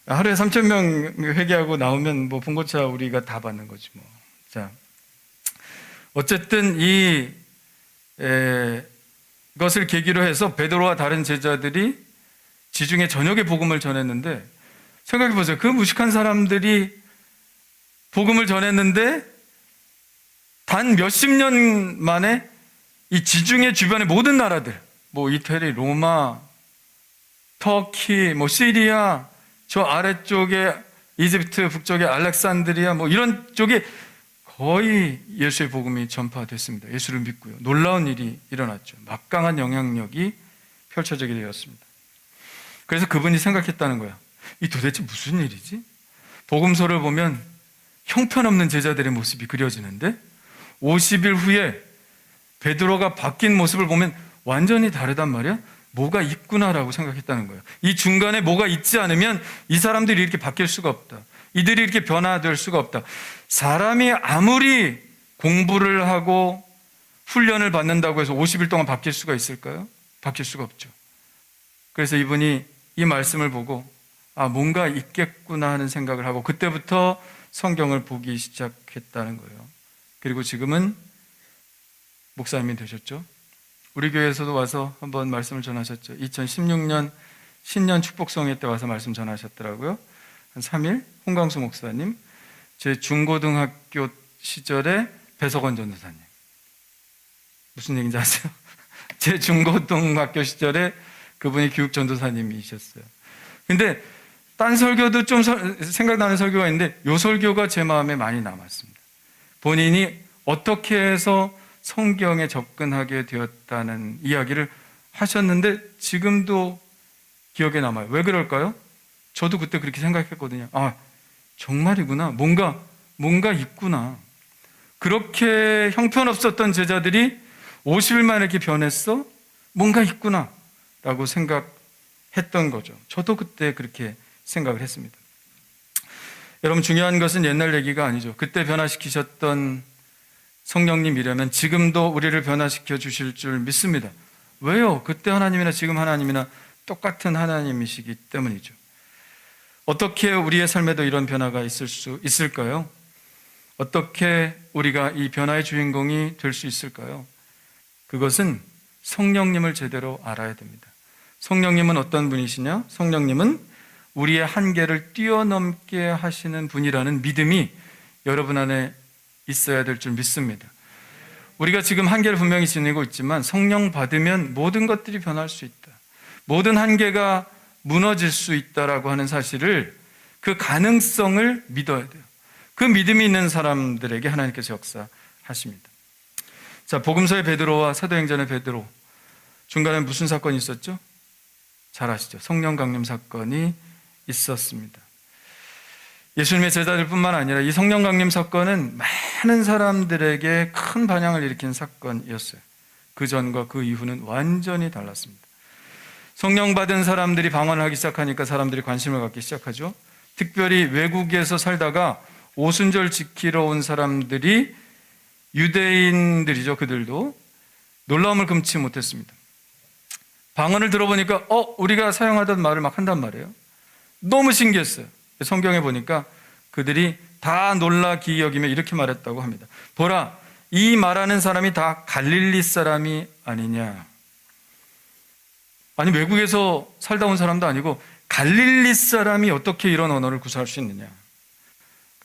하루에 3,000명 회개하고 나오면 뭐 봉고차 우리가 다 받는 거지 뭐. 자, 어쨌든 이것을 계기로 해서 베드로와 다른 제자들이 지중해 전역에 복음을 전했는데 생각해 보세요. 그 무식한 사람들이 복음을 전했는데 단 몇십 년 만에 이 지중해 주변의 모든 나라들, 뭐 이태리, 로마, 터키, 뭐 시리아, 저 아래쪽에 이집트 북쪽에 알렉산드리아 뭐 이런 쪽에 거의 예수의 복음이 전파됐습니다. 예수를 믿고요. 놀라운 일이 일어났죠. 막강한 영향력이 펼쳐지게 되었습니다. 그래서 그분이 생각했다는 거야. 이 도대체 무슨 일이지? 복음서를 보면 형편없는 제자들의 모습이 그려지는데 50일 후에 베드로가 바뀐 모습을 보면 완전히 다르단 말이야? 뭐가 있구나라고 생각했다는 거예요. 이 중간에 뭐가 있지 않으면 이 사람들이 이렇게 바뀔 수가 없다. 이들이 이렇게 변화될 수가 없다. 사람이 아무리 공부를 하고 훈련을 받는다고 해서 50일 동안 바뀔 수가 있을까요? 바뀔 수가 없죠. 그래서 이분이 이 말씀을 보고 뭔가 있겠구나 하는 생각을 하고 그때부터 성경을 보기 시작했다는 거예요. 그리고 지금은 목사님이 되셨죠. 우리 교회에서도 와서 한번 말씀을 전하셨죠. 2016년 신년 축복성회 때 와서 말씀 전하셨더라고요. 한 3일 홍광수 목사님, 제 중고등학교 시절에 배석원 전도사님. 무슨 얘기인지 아세요? 제 중고등학교 시절에 그분이 교육 전도사님이셨어요. 근데 딴 설교도 좀 생각나는 설교가 있는데 이 설교가 제 마음에 많이 남았습니다. 본인이 어떻게 해서 성경에 접근하게 되었다는 이야기를 하셨는데 지금도 기억에 남아요. 왜 그럴까요? 저도 그때 그렇게 생각했거든요. 아, 정말이구나. 뭔가 있구나. 그렇게 형편없었던 제자들이 50일 만에 이렇게 변했어? 뭔가 있구나 라고 생각했던 거죠. 저도 그때 그렇게 생각을 했습니다. 여러분, 중요한 것은 옛날 얘기가 아니죠. 그때 변화시키셨던 성령님이라면 지금도 우리를 변화시켜 주실 줄 믿습니다. 왜요? 그때 하나님이나 지금 하나님이나 똑같은 하나님이시기 때문이죠. 어떻게 우리의 삶에도 이런 변화가 있을 수 있을까요? 어떻게 우리가 이 변화의 주인공이 될 수 있을까요? 그것은 성령님을 제대로 알아야 됩니다. 성령님은 어떤 분이시냐? 성령님은 우리의 한계를 뛰어넘게 하시는 분이라는 믿음이 여러분 안에 있어야 될 줄 믿습니다. 우리가 지금 한계를 분명히 지니고 있지만 성령 받으면 모든 것들이 변할 수 있다. 모든 한계가 무너질 수 있다라고 하는 사실을, 그 가능성을 믿어야 돼요. 그 믿음이 있는 사람들에게 하나님께서 역사하십니다. 자, 복음서의 베드로와 사도행전의 베드로, 중간에 무슨 사건이 있었죠? 잘 아시죠? 성령 강림 사건이 있었습니다. 예수님의 제자들뿐만 아니라 이 성령 강림 사건은 많은 사람들에게 큰 반향을 일으킨 사건이었어요. 그 전과 그 이후는 완전히 달랐습니다. 성령 받은 사람들이 방언을 하기 시작하니까 사람들이 관심을 갖기 시작하죠. 특별히 외국에서 살다가 오순절 지키러 온 사람들이, 유대인들이죠. 그들도 놀라움을 금치 못했습니다. 방언을 들어보니까 우리가 사용하던 말을 막 한단 말이에요. 너무 신기했어요. 성경에 보니까 그들이 다 놀라 기이 여기며 이렇게 말했다고 합니다. 보라, 이 말하는 사람이 다 갈릴리 사람이 아니냐. 아니, 외국에서 살다 온 사람도 아니고 갈릴리 사람이 어떻게 이런 언어를 구사할 수 있느냐.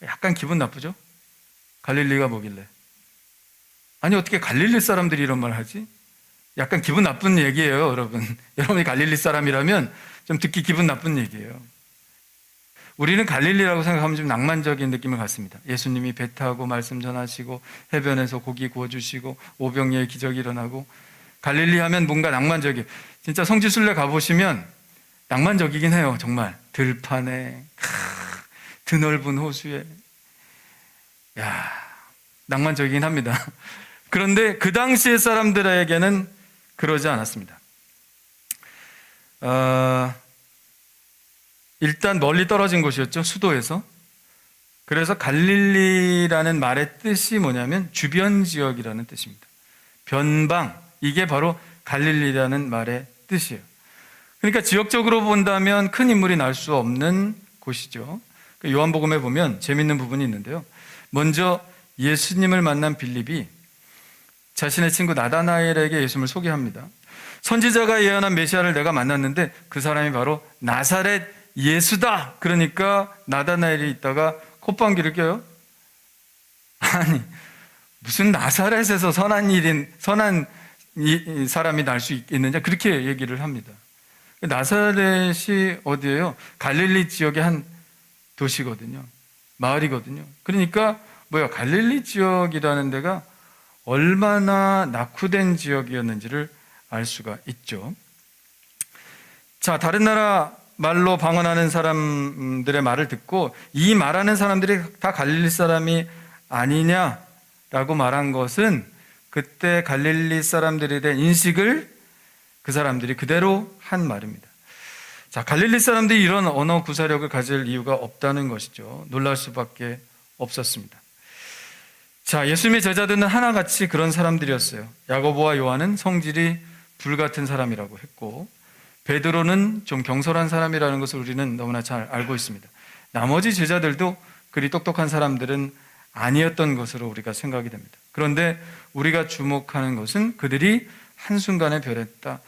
약간 기분 나쁘죠? 갈릴리가 뭐길래. 아니, 어떻게 갈릴리 사람들이 이런 말 하지? 약간 기분 나쁜 얘기예요, 여러분. 여러분이 갈릴리 사람이라면 좀 듣기 기분 나쁜 얘기예요. 우리는 갈릴리라고 생각하면 좀 낭만적인 느낌을 갖습니다. 예수님이 배 타고 말씀 전하시고 해변에서 고기 구워주시고 오병이의 기적이 일어나고, 갈릴리 하면 뭔가 낭만적이에요. 진짜 성지순례 가보시면 낭만적이긴 해요. 정말 들판에 드넓은 호수에, 야, 낭만적이긴 합니다. 그런데 그 당시의 사람들에게는 그러지 않았습니다. 일단 멀리 떨어진 곳이었죠. 수도에서. 그래서 갈릴리라는 말의 뜻이 뭐냐면 주변 지역이라는 뜻입니다. 변방, 이게 바로 갈릴리라는 말의 뜻이에요. 그러니까 지역적으로 본다면 큰 인물이 날 수 없는 곳이죠. 요한복음에 보면 재밌는 부분이 있는데요. 먼저 예수님을 만난 빌립이 자신의 친구 나다나엘에게 예수님을 소개합니다. 선지자가 예언한 메시아를 내가 만났는데 그 사람이 바로 나사렛 예수다. 그러니까 나다나엘이 있다가 콧방귀를 껴요. 아니, 무슨 나사렛에서 선한 사람이 날 수 있느냐, 그렇게 얘기를 합니다. 나사렛이 어디예요? 갈릴리 지역의 한 도시거든요. 마을이거든요. 그러니까 갈릴리 지역이라는 데가 얼마나 낙후된 지역이었는지를 알 수가 있죠. 자, 다른 나라 말로 방언하는 사람들의 말을 듣고 이 말하는 사람들이 다 갈릴리 사람이 아니냐라고 말한 것은 그때 갈릴리 사람들에 대한 인식을 그 사람들이 그대로 한 말입니다. 자, 갈릴리 사람들이 이런 언어 구사력을 가질 이유가 없다는 것이죠. 놀랄 수밖에 없었습니다. 자, 예수님의 제자들은 하나같이 그런 사람들이었어요. 야고보와 요한은 성질이 불같은 사람이라고 했고, 베드로는 좀 경솔한 사람이라는 것을 우리는 너무나 잘 알고 있습니다. 나머지 제자들도 그리 똑똑한 사람들은 아니었던 것으로 우리가 생각이 됩니다. 그런데 우리가 주목하는 것은 그들이 한순간에 변했다.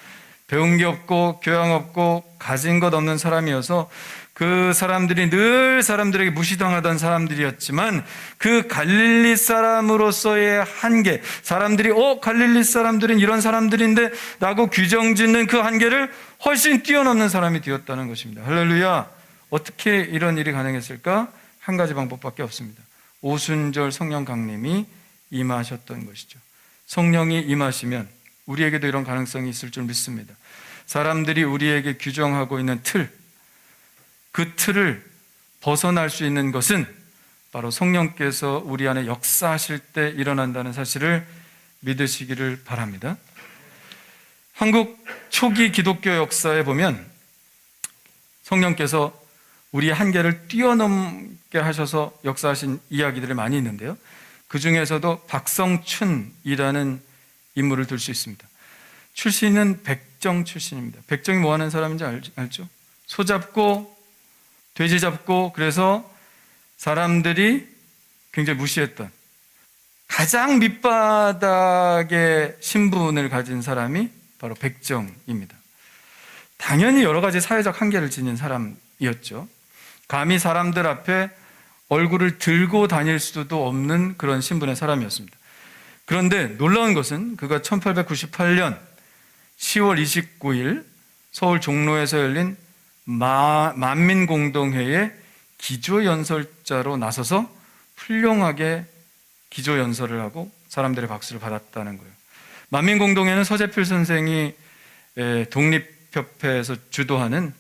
배운 게 없고 교양 없고 가진 것 없는 사람이어서 그 사람들이 늘 사람들에게 무시당하던 사람들이었지만 그 갈릴리 사람으로서의 한계, 사람들이 갈릴리 사람들은 이런 사람들인데 라고 규정짓는 그 한계를 훨씬 뛰어넘는 사람이 되었다는 것입니다. 할렐루야. 어떻게 이런 일이 가능했을까? 한 가지 방법밖에 없습니다. 오순절 성령 강림이 임하셨던 것이죠. 성령이 임하시면 우리에게도 이런 가능성이 있을 줄 믿습니다. 사람들이 우리에게 규정하고 있는 그 틀을 벗어날 수 있는 것은 바로 성령께서 우리 안에 역사하실 때 일어난다는 사실을 믿으시기를 바랍니다. 한국 초기 기독교 역사에 보면 성령께서 우리의 한계를 뛰어넘게 하셔서 역사하신 이야기들이 많이 있는데요. 그 중에서도 박성춘이라는 인물을 들 수 있습니다. 출신은 백정 출신입니다. 백정이 뭐 하는 사람인지 알죠? 소 잡고 돼지 잡고, 그래서 사람들이 굉장히 무시했던 가장 밑바닥의 신분을 가진 사람이 바로 백정입니다. 당연히 여러 가지 사회적 한계를 지닌 사람이었죠. 감히 사람들 앞에 얼굴을 들고 다닐 수도 없는 그런 신분의 사람이었습니다. 그런데 놀라운 것은 그가 1898년 10월 29일 서울 종로에서 열린 만민공동회의 기조연설자로 나서서 훌륭하게 기조연설을 하고 사람들의 박수를 받았다는 거예요. 만민공동회는 서재필 선생이 독립협회에서 주도하는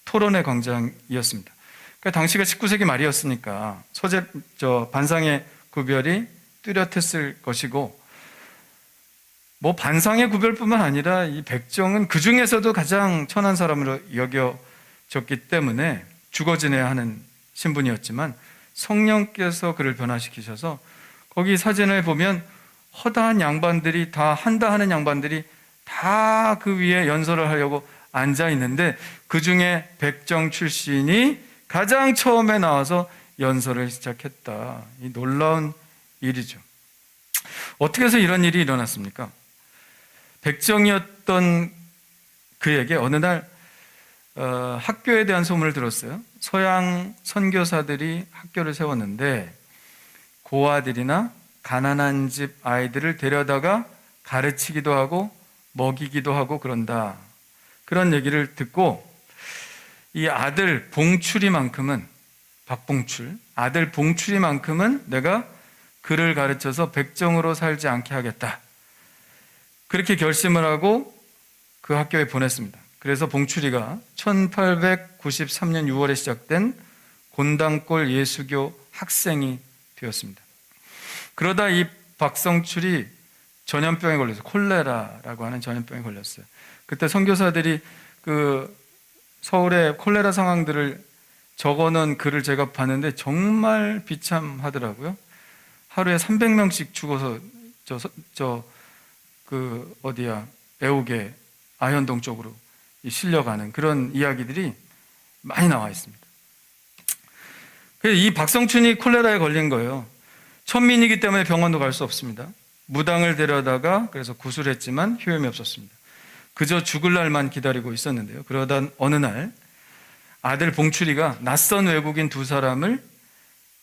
토론회 광장이었습니다. 그러니까 당시가 19세기 말이었으니까 반상의 구별이 뚜렷했을 것이고, 뭐 반상의 구별뿐만 아니라 이 백정은 그 중에서도 가장 천한 사람으로 여겨졌기 때문에 죽어 지내야 하는 신분이었지만 성령께서 그를 변화시키셔서 거기 사진을 보면 허다한 양반들이 다 한다 하는 양반들이 다 그 위에 연설을 하려고 앉아 있는데 그 중에 백정 출신이 가장 처음에 나와서 연설을 시작했다. 이 놀라운 일이죠. 어떻게 해서 이런 일이 일어났습니까? 백정이었던 그에게 어느 날 학교에 대한 소문을 들었어요. 서양 선교사들이 학교를 세웠는데 고아들이나 가난한 집 아이들을 데려다가 가르치기도 하고 먹이기도 하고 그런다. 그런 얘기를 듣고 이 아들 봉출이만큼은, 박봉출, 아들 봉출이만큼은 내가 그를 가르쳐서 백정으로 살지 않게 하겠다. 그렇게 결심을 하고 그 학교에 보냈습니다. 그래서 봉출이가 1893년 6월에 시작된 곤당골 예수교 학생이 되었습니다. 그러다 이 박성출이 전염병에 걸려서 콜레라라고 하는 전염병에 걸렸어요. 그때 선교사들이 그 서울의 콜레라 상황들을 적어놓은 글을 제가 봤는데 정말 비참하더라고요. 하루에 300명씩 죽어서 애옥에 아현동 쪽으로 실려가는 그런 이야기들이 많이 나와 있습니다. 그래서 이 박성춘이 콜레라에 걸린 거예요. 천민이기 때문에 병원도 갈 수 없습니다. 무당을 데려다가 그래서 구술했지만 효험이 없었습니다. 그저 죽을 날만 기다리고 있었는데요. 그러다 어느 날 아들 봉출이가 낯선 외국인 두 사람을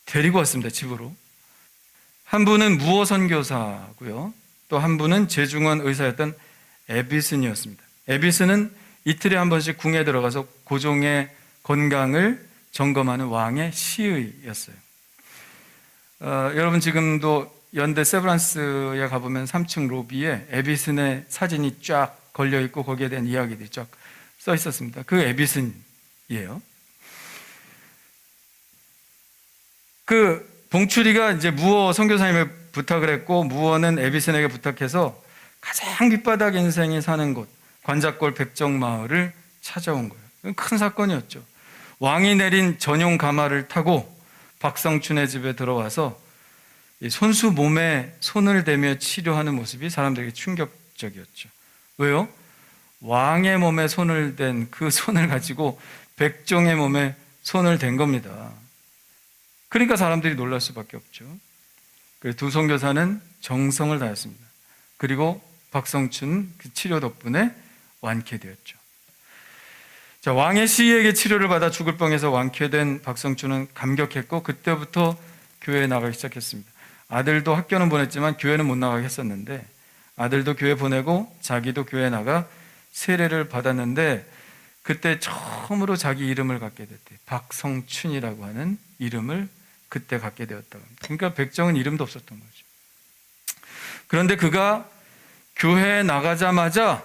데리고 왔습니다. 집으로. 한 분은 무어 선교사고요. 또 한 분은 재중원 의사였던 에비슨이었습니다. 에비슨은 이틀에 한 번씩 궁에 들어가서 고종의 건강을 점검하는 왕의 시의였어요. 여러분 지금도 연대 세브란스에 가보면 3층 로비에 에비슨의 사진이 쫙 걸려있고 거기에 대한 이야기들이 쫙 써 있었습니다. 그 에비슨이에요. 그 봉출이가 이제 무어 선교사님을 부탁을 했고, 무어는 에비슨에게 부탁해서 가장 밑바닥 인생이 사는 곳 관작골 백정마을을 찾아온 거예요. 큰 사건이었죠. 왕이 내린 전용 가마를 타고 박성춘의 집에 들어와서 손수 몸에 손을 대며 치료하는 모습이 사람들에게 충격적이었죠. 왜요? 왕의 몸에 손을 댄 그 손을 가지고 백정의 몸에 손을 댄 겁니다. 그러니까 사람들이 놀랄 수밖에 없죠. 그래서 두 선교사는 정성을 다했습니다. 그리고 박성춘 그 치료 덕분에 완쾌되었죠. 자, 왕의 시에게 치료를 받아 죽을 뻔해서 완쾌된 박성춘은 감격했고 그때부터 교회에 나가기 시작했습니다. 아들도 학교는 보냈지만 교회는 못 나가게 했었는데 아들도 교회 보내고 자기도 교회에 나가 세례를 받았는데 그때 처음으로 자기 이름을 갖게 됐대요. 박성춘이라고 하는 이름을 그때 갖게 되었다고 합니다. 그러니까 백정은 이름도 없었던 거죠. 그런데 그가 교회에 나가자마자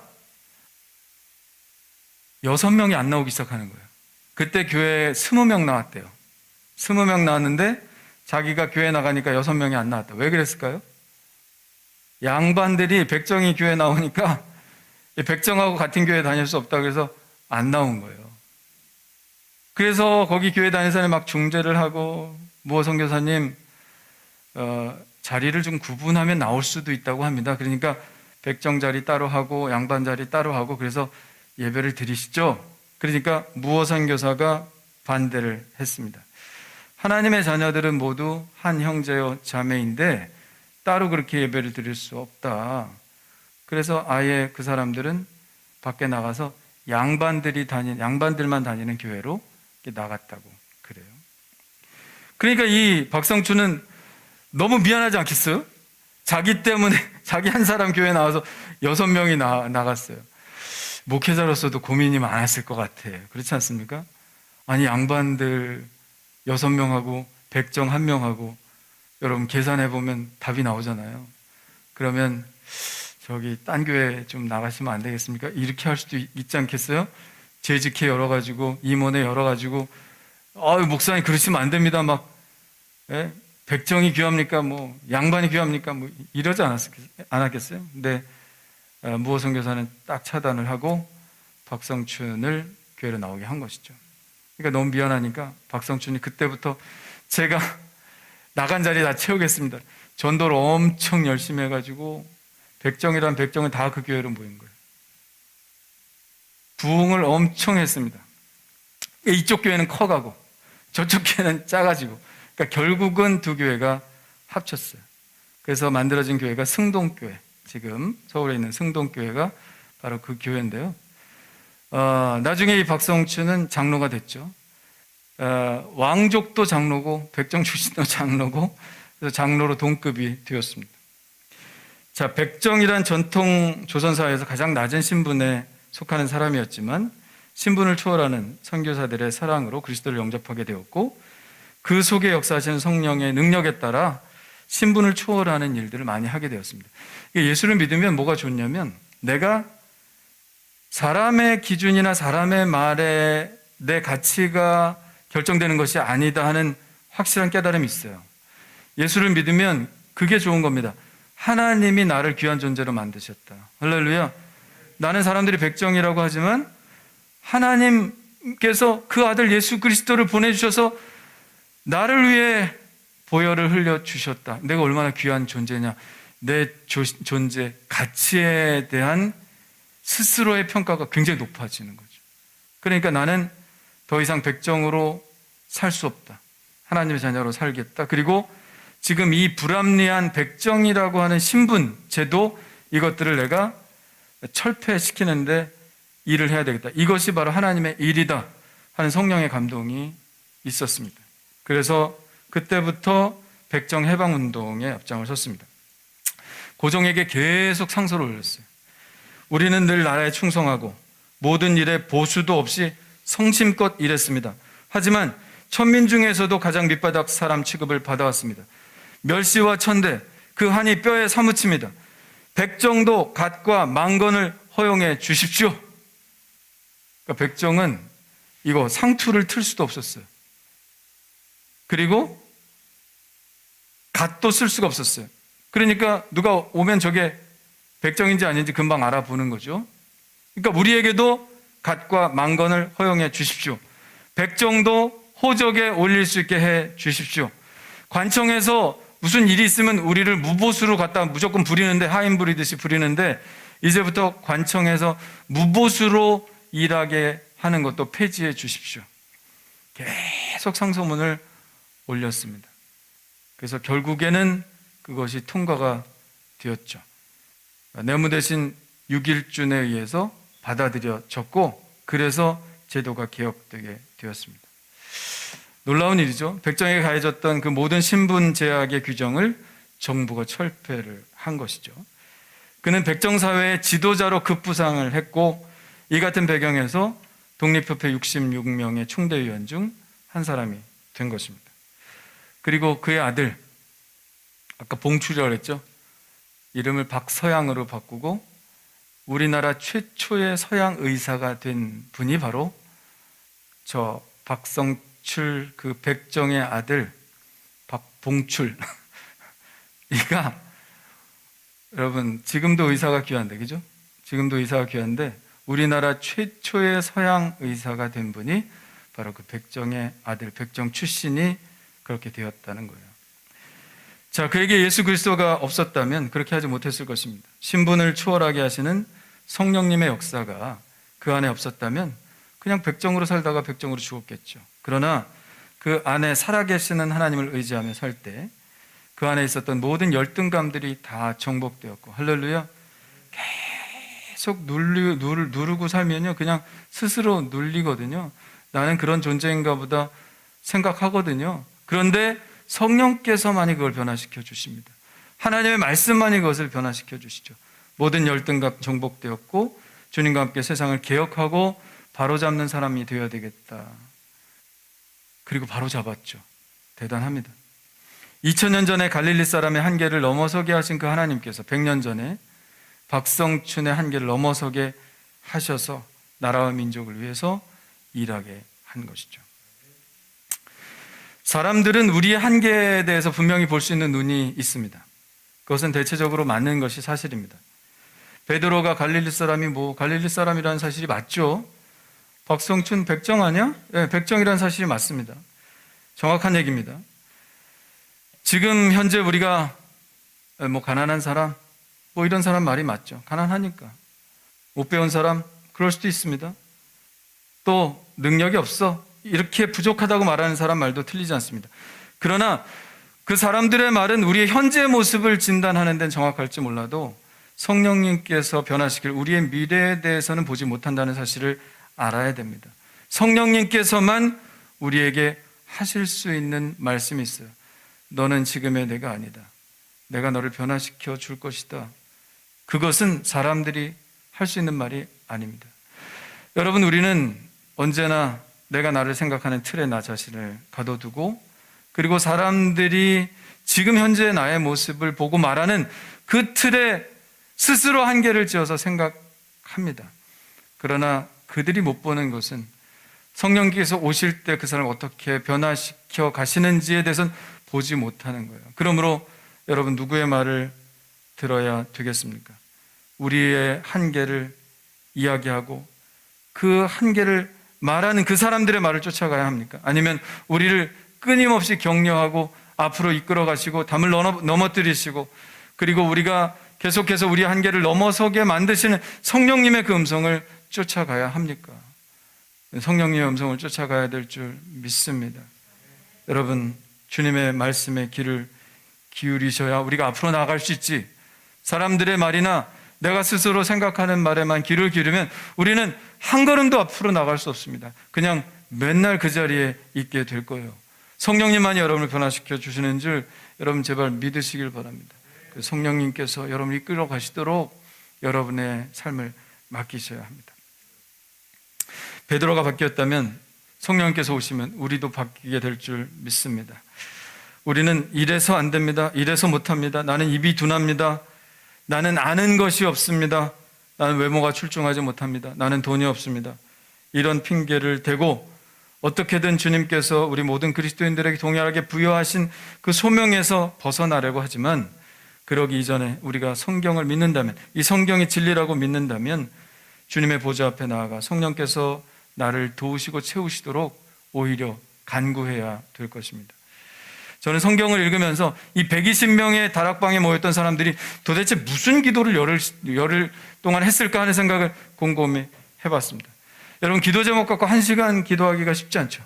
6명이 안 나오기 시작하는 거예요. 그때 교회에 20명 나왔대요. 20명 나왔는데 자기가 교회 나가니까 6명이 안 나왔다. 왜 그랬을까요? 양반들이 백정이 교회 나오니까 백정하고 같은 교회 다닐 수 없다 그래서 안 나온 거예요. 그래서 거기 교회 다니는 사람이 막 중재를 하고 무호 선교사님 자리를 좀 구분하면 나올 수도 있다고 합니다. 그러니까 백정 자리 따로 하고 양반 자리 따로 하고 그래서 예배를 드리시죠. 그러니까 무호 선교사가 반대를 했습니다. 하나님의 자녀들은 모두 한 형제요 자매인데 따로 그렇게 예배를 드릴 수 없다. 그래서 아예 그 사람들은 밖에 나가서 양반들만 다니는 교회로 나갔다고 그래요. 그러니까 이 박성춘은 너무 미안하지 않겠어요? 자기 때문에 자기 한 사람 교회 나와서 6명이 나갔어요. 목회자로서도 고민이 많았을 것 같아요. 그렇지 않습니까? 아니 양반들 6명하고 백정 1명하고 여러분 계산해 보면 답이 나오잖아요. 그러면 저기 딴 교회 좀 나가시면 안 되겠습니까? 이렇게 할 수도 있지 않겠어요? 재직회 열어가지고 임원회 열어가지고 목사님 그러시면 안 됩니다. 막 백정이 귀합니까? 뭐 양반이 귀합니까? 뭐 이러지 않았겠어요? 근데 무호 선교사는 딱 차단을 하고 박성춘을 교회로 나오게 한 것이죠. 그러니까 너무 미안하니까 박성춘이 그때부터 제가 나간 자리 다 채우겠습니다. 전도를 엄청 열심히 해가지고 백정이란 백정은 다 그 교회로 모인 거예요. 부흥을 엄청 했습니다. 이쪽 교회는 커가고 저쪽 교회는 작아지고 그러니까 결국은 두 교회가 합쳤어요. 그래서 만들어진 교회가 승동교회, 지금 서울에 있는 승동교회가 바로 그 교회인데요. 나중에 이 박성춘은 장로가 됐죠. 왕족도 장로고 백정 출신도 장로고 그래서 장로로 동급이 되었습니다. 자, 백정이란 전통 조선사회에서 가장 낮은 신분에 속하는 사람이었지만 신분을 초월하는 선교사들의 사랑으로 그리스도를 영접하게 되었고 그 속에 역사하시는 성령의 능력에 따라 신분을 초월하는 일들을 많이 하게 되었습니다. 예수를 믿으면 뭐가 좋냐면 내가 사람의 기준이나 사람의 말에 내 가치가 결정되는 것이 아니다 하는 확실한 깨달음이 있어요. 예수를 믿으면 그게 좋은 겁니다. 하나님이 나를 귀한 존재로 만드셨다. 할렐루야. 나는 사람들이 백정이라고 하지만 하나님께서 그 아들 예수 그리스도를 보내주셔서 나를 위해 보혈을 흘려주셨다. 내가 얼마나 귀한 존재냐. 내 존재, 가치에 대한 스스로의 평가가 굉장히 높아지는 거죠. 그러니까 나는 더 이상 백정으로 살 수 없다. 하나님의 자녀로 살겠다. 그리고 지금 이 불합리한 백정이라고 하는 신분, 제도, 이것들을 내가 철폐시키는데 일을 해야 되겠다. 이것이 바로 하나님의 일이다 하는 성령의 감동이 있었습니다. 그래서 그때부터 백정 해방 운동에 앞장을 섰습니다. 고종에게 계속 상소를 올렸어요. 우리는 늘 나라에 충성하고 모든 일에 보수도 없이 성심껏 일했습니다. 하지만 천민 중에서도 가장 밑바닥 사람 취급을 받아왔습니다. 멸시와 천대, 그 한이 뼈에 사무칩니다. 백정도 갓과 망건을 허용해 주십시오. 그러니까 백정은 이거 상투를 틀 수도 없었어요. 그리고 갓도 쓸 수가 없었어요. 그러니까 누가 오면 저게 백정인지 아닌지 금방 알아보는 거죠. 그러니까 우리에게도 갓과 망건을 허용해 주십시오. 백정도 호적에 올릴 수 있게 해 주십시오. 관청에서 무슨 일이 있으면 우리를 무보수로 갖다 무조건 부리는데, 하인 부리듯이 부리는데, 이제부터 관청에서 무보수로 일하게 하는 것도 폐지해 주십시오. 계속 상소문을 올렸습니다. 그래서 결국에는 그것이 통과가 되었죠. 내무 대신 6.1준에 의해서 받아들여졌고, 그래서 제도가 개혁되게 되었습니다. 놀라운 일이죠. 백정에게 가해졌던 그 모든 신분 제약의 규정을 정부가 철폐를 한 것이죠. 그는 백정사회의 지도자로 급부상을 했고, 이 같은 배경에서 독립협회 66명의 총대위원 중 한 사람이 된 것입니다. 그리고 그의 아들, 아까 봉출이라고 했죠. 이름을 박서양으로 바꾸고 우리나라 최초의 서양 의사가 된 분이 바로 저 박성출 그 백정의 아들 박봉출 이가 여러분 지금도 의사가 귀한데 그죠? 지금도 의사가 귀한데 우리나라 최초의 서양 의사가 된 분이 바로 그 백정의 아들 백정 출신이 그렇게 되었다는 거예요. 자, 그에게 예수 그리스도가 없었다면 그렇게 하지 못했을 것입니다. 신분을 초월하게 하시는 성령님의 역사가 그 안에 없었다면 그냥 백정으로 살다가 백정으로 죽었겠죠. 그러나 그 안에 살아계시는 하나님을 의지하며 살 때 그 안에 있었던 모든 열등감들이 다 정복되었고, 할렐루야, 계속 누르고 살면요 그냥 스스로 눌리거든요. 나는 그런 존재인가 보다 생각하거든요. 그런데 성령께서만이 그걸 변화시켜 주십니다. 하나님의 말씀만이 그것을 변화시켜 주시죠. 모든 열등감 정복되었고 주님과 함께 세상을 개혁하고 바로잡는 사람이 되어야 되겠다. 그리고 바로잡았죠. 대단합니다. 2000년 전에 갈릴리 사람의 한계를 넘어서게 하신 그 하나님께서 100년 전에 박성춘의 한계를 넘어서게 하셔서 나라와 민족을 위해서 일하게 한 것이죠. 사람들은 우리의 한계에 대해서 분명히 볼 수 있는 눈이 있습니다. 그것은 대체적으로 맞는 것이 사실입니다. 베드로가 갈릴리 사람이라는 사실이 맞죠. 박성춘 백정 아니야? 네, 백정이라는 사실이 맞습니다. 정확한 얘기입니다. 지금 현재 우리가 가난한 사람, 이런 사람 말이 맞죠. 가난하니까. 못 배운 사람, 그럴 수도 있습니다. 또 능력이 없어, 이렇게 부족하다고 말하는 사람 말도 틀리지 않습니다. 그러나 그 사람들의 말은 우리의 현재 모습을 진단하는 데는 정확할지 몰라도 성령님께서 변화시킬 우리의 미래에 대해서는 보지 못한다는 사실을 알아야 됩니다. 성령님께서만 우리에게 하실 수 있는 말씀이 있어요. 너는 지금의 내가 아니다. 내가 너를 변화시켜 줄 것이다. 그것은 사람들이 할 수 있는 말이 아닙니다. 여러분, 우리는 언제나 내가 나를 생각하는 틀에 나 자신을 가둬두고, 그리고 사람들이 지금 현재 나의 모습을 보고 말하는 그 틀에 스스로 한계를 지어서 생각합니다. 그러나 그들이 못 보는 것은 성령께서 오실 때 그 사람을 어떻게 변화시켜 가시는지에 대해서는 보지 못하는 거예요. 그러므로 여러분, 누구의 말을 들어야 되겠습니까? 우리의 한계를 이야기하고 그 한계를 말하는 그 사람들의 말을 쫓아가야 합니까? 아니면 우리를 끊임없이 격려하고 앞으로 이끌어 가시고 담을 넘어뜨리시고, 그리고 우리가 계속해서 우리 한계를 넘어서게 만드시는 성령님의 그 음성을 쫓아가야 합니까? 성령님의 음성을 쫓아가야 될 줄 믿습니다. 여러분, 주님의 말씀에 귀를 기울이셔야 우리가 앞으로 나아갈 수 있지, 사람들의 말이나 내가 스스로 생각하는 말에만 귀를 기울이면 우리는 한 걸음도 앞으로 나갈 수 없습니다. 그냥 맨날 그 자리에 있게 될 거예요. 성령님만이 여러분을 변화시켜 주시는 줄 여러분 제발 믿으시길 바랍니다. 그 성령님께서 여러분을 이끌어 가시도록 여러분의 삶을 맡기셔야 합니다. 베드로가 바뀌었다면 성령님께서 오시면 우리도 바뀌게 될 줄 믿습니다. 우리는 이래서 안 됩니다. 이래서 못합니다. 나는 입이 둔합니다. 나는 아는 것이 없습니다. 나는 외모가 출중하지 못합니다. 나는 돈이 없습니다. 이런 핑계를 대고 어떻게든 주님께서 우리 모든 그리스도인들에게 동일하게 부여하신 그 소명에서 벗어나려고 하지만, 그러기 이전에 우리가 성경을 믿는다면, 이 성경이 진리라고 믿는다면 주님의 보좌 앞에 나아가 성령께서 나를 도우시고 채우시도록 오히려 간구해야 될 것입니다. 저는 성경을 읽으면서 이 120명의 다락방에 모였던 사람들이 도대체 무슨 기도를 열흘 동안 했을까 하는 생각을 곰곰이 해봤습니다. 여러분, 기도 제목 갖고 1시간 기도하기가 쉽지 않죠.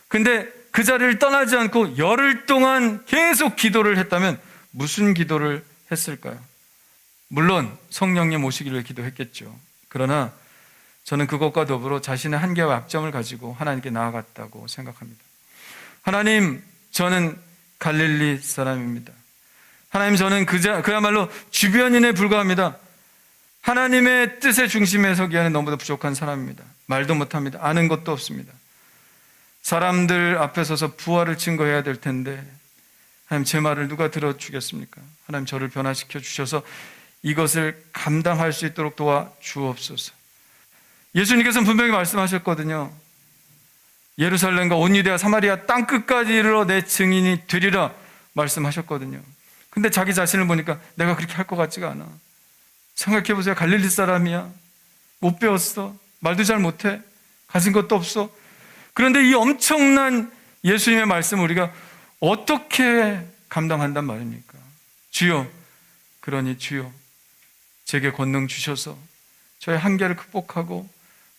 근데 그 자리를 떠나지 않고 열흘 동안 계속 기도를 했다면 무슨 기도를 했을까요? 물론 성령님 오시기를 위해 기도했겠죠. 그러나 저는 그것과 더불어 자신의 한계와 약점을 가지고 하나님께 나아갔다고 생각합니다. 하나님, 저는 갈릴리 사람입니다. 하나님, 저는 그야말로 주변인에 불과합니다. 하나님의 뜻의 중심에 서기 위한 너무도 부족한 사람입니다. 말도 못합니다. 아는 것도 없습니다. 사람들 앞에 서서 부활을 증거해야 될 텐데 하나님, 제 말을 누가 들어주겠습니까? 하나님, 저를 변화시켜 주셔서 이것을 감당할 수 있도록 도와주옵소서. 예수님께서는 분명히 말씀하셨거든요. 예루살렘과 온 유대와 사마리아 땅끝까지 이르러 내 증인이 되리라 말씀하셨거든요. 근데 자기 자신을 보니까 내가 그렇게 할 것 같지가 않아. 생각해보세요. 갈릴리 사람이야. 못 배웠어. 말도 잘 못해. 가진 것도 없어. 그런데 이 엄청난 예수님의 말씀을 우리가 어떻게 감당한단 말입니까? 주여, 그러니 주여, 제게 권능 주셔서 저의 한계를 극복하고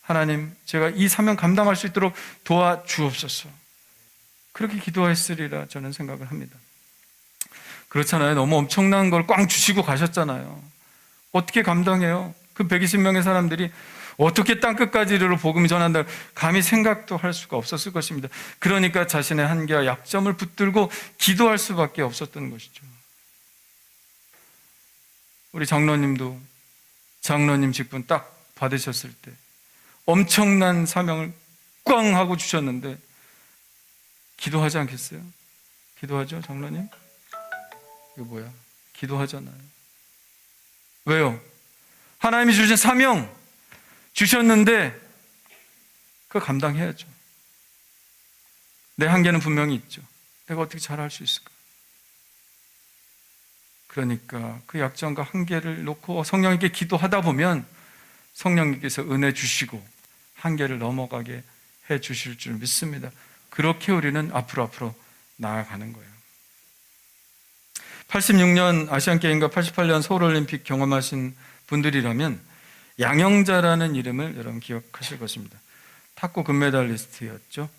하나님, 제가 이 사명 감당할 수 있도록 도와주옵소서. 그렇게 기도했으리라 저는 생각을 합니다. 그렇잖아요. 너무 엄청난 걸 꽝 주시고 가셨잖아요. 어떻게 감당해요? 그 120명의 사람들이 어떻게 땅끝까지 이르러 복음을 전한다, 감히 생각도 할 수가 없었을 것입니다. 그러니까 자신의 한계와 약점을 붙들고 기도할 수밖에 없었던 것이죠. 우리 장로님도 장로님 직분 딱 받으셨을 때 엄청난 사명을 꽝 하고 주셨는데 기도하지 않겠어요? 기도하죠, 장로님? 이거 뭐야? 기도하잖아요. 왜요? 하나님이 주신 사명 주셨는데 그거 감당해야죠. 내 한계는 분명히 있죠. 내가 어떻게 잘할 수 있을까? 그러니까 그 약점과 한계를 놓고 성령님께 기도하다 보면 성령님께서 은혜 주시고 한계를 넘어가게 해 주실 줄 믿습니다. 그렇게 우리는 앞으로 나아가는 거예요. 86년 아시안게임과 88년 서울올림픽 경험하신 분들이라면 양영자라는 이름을 여러분 기억하실 것입니다. 탁구 금메달리스트였죠.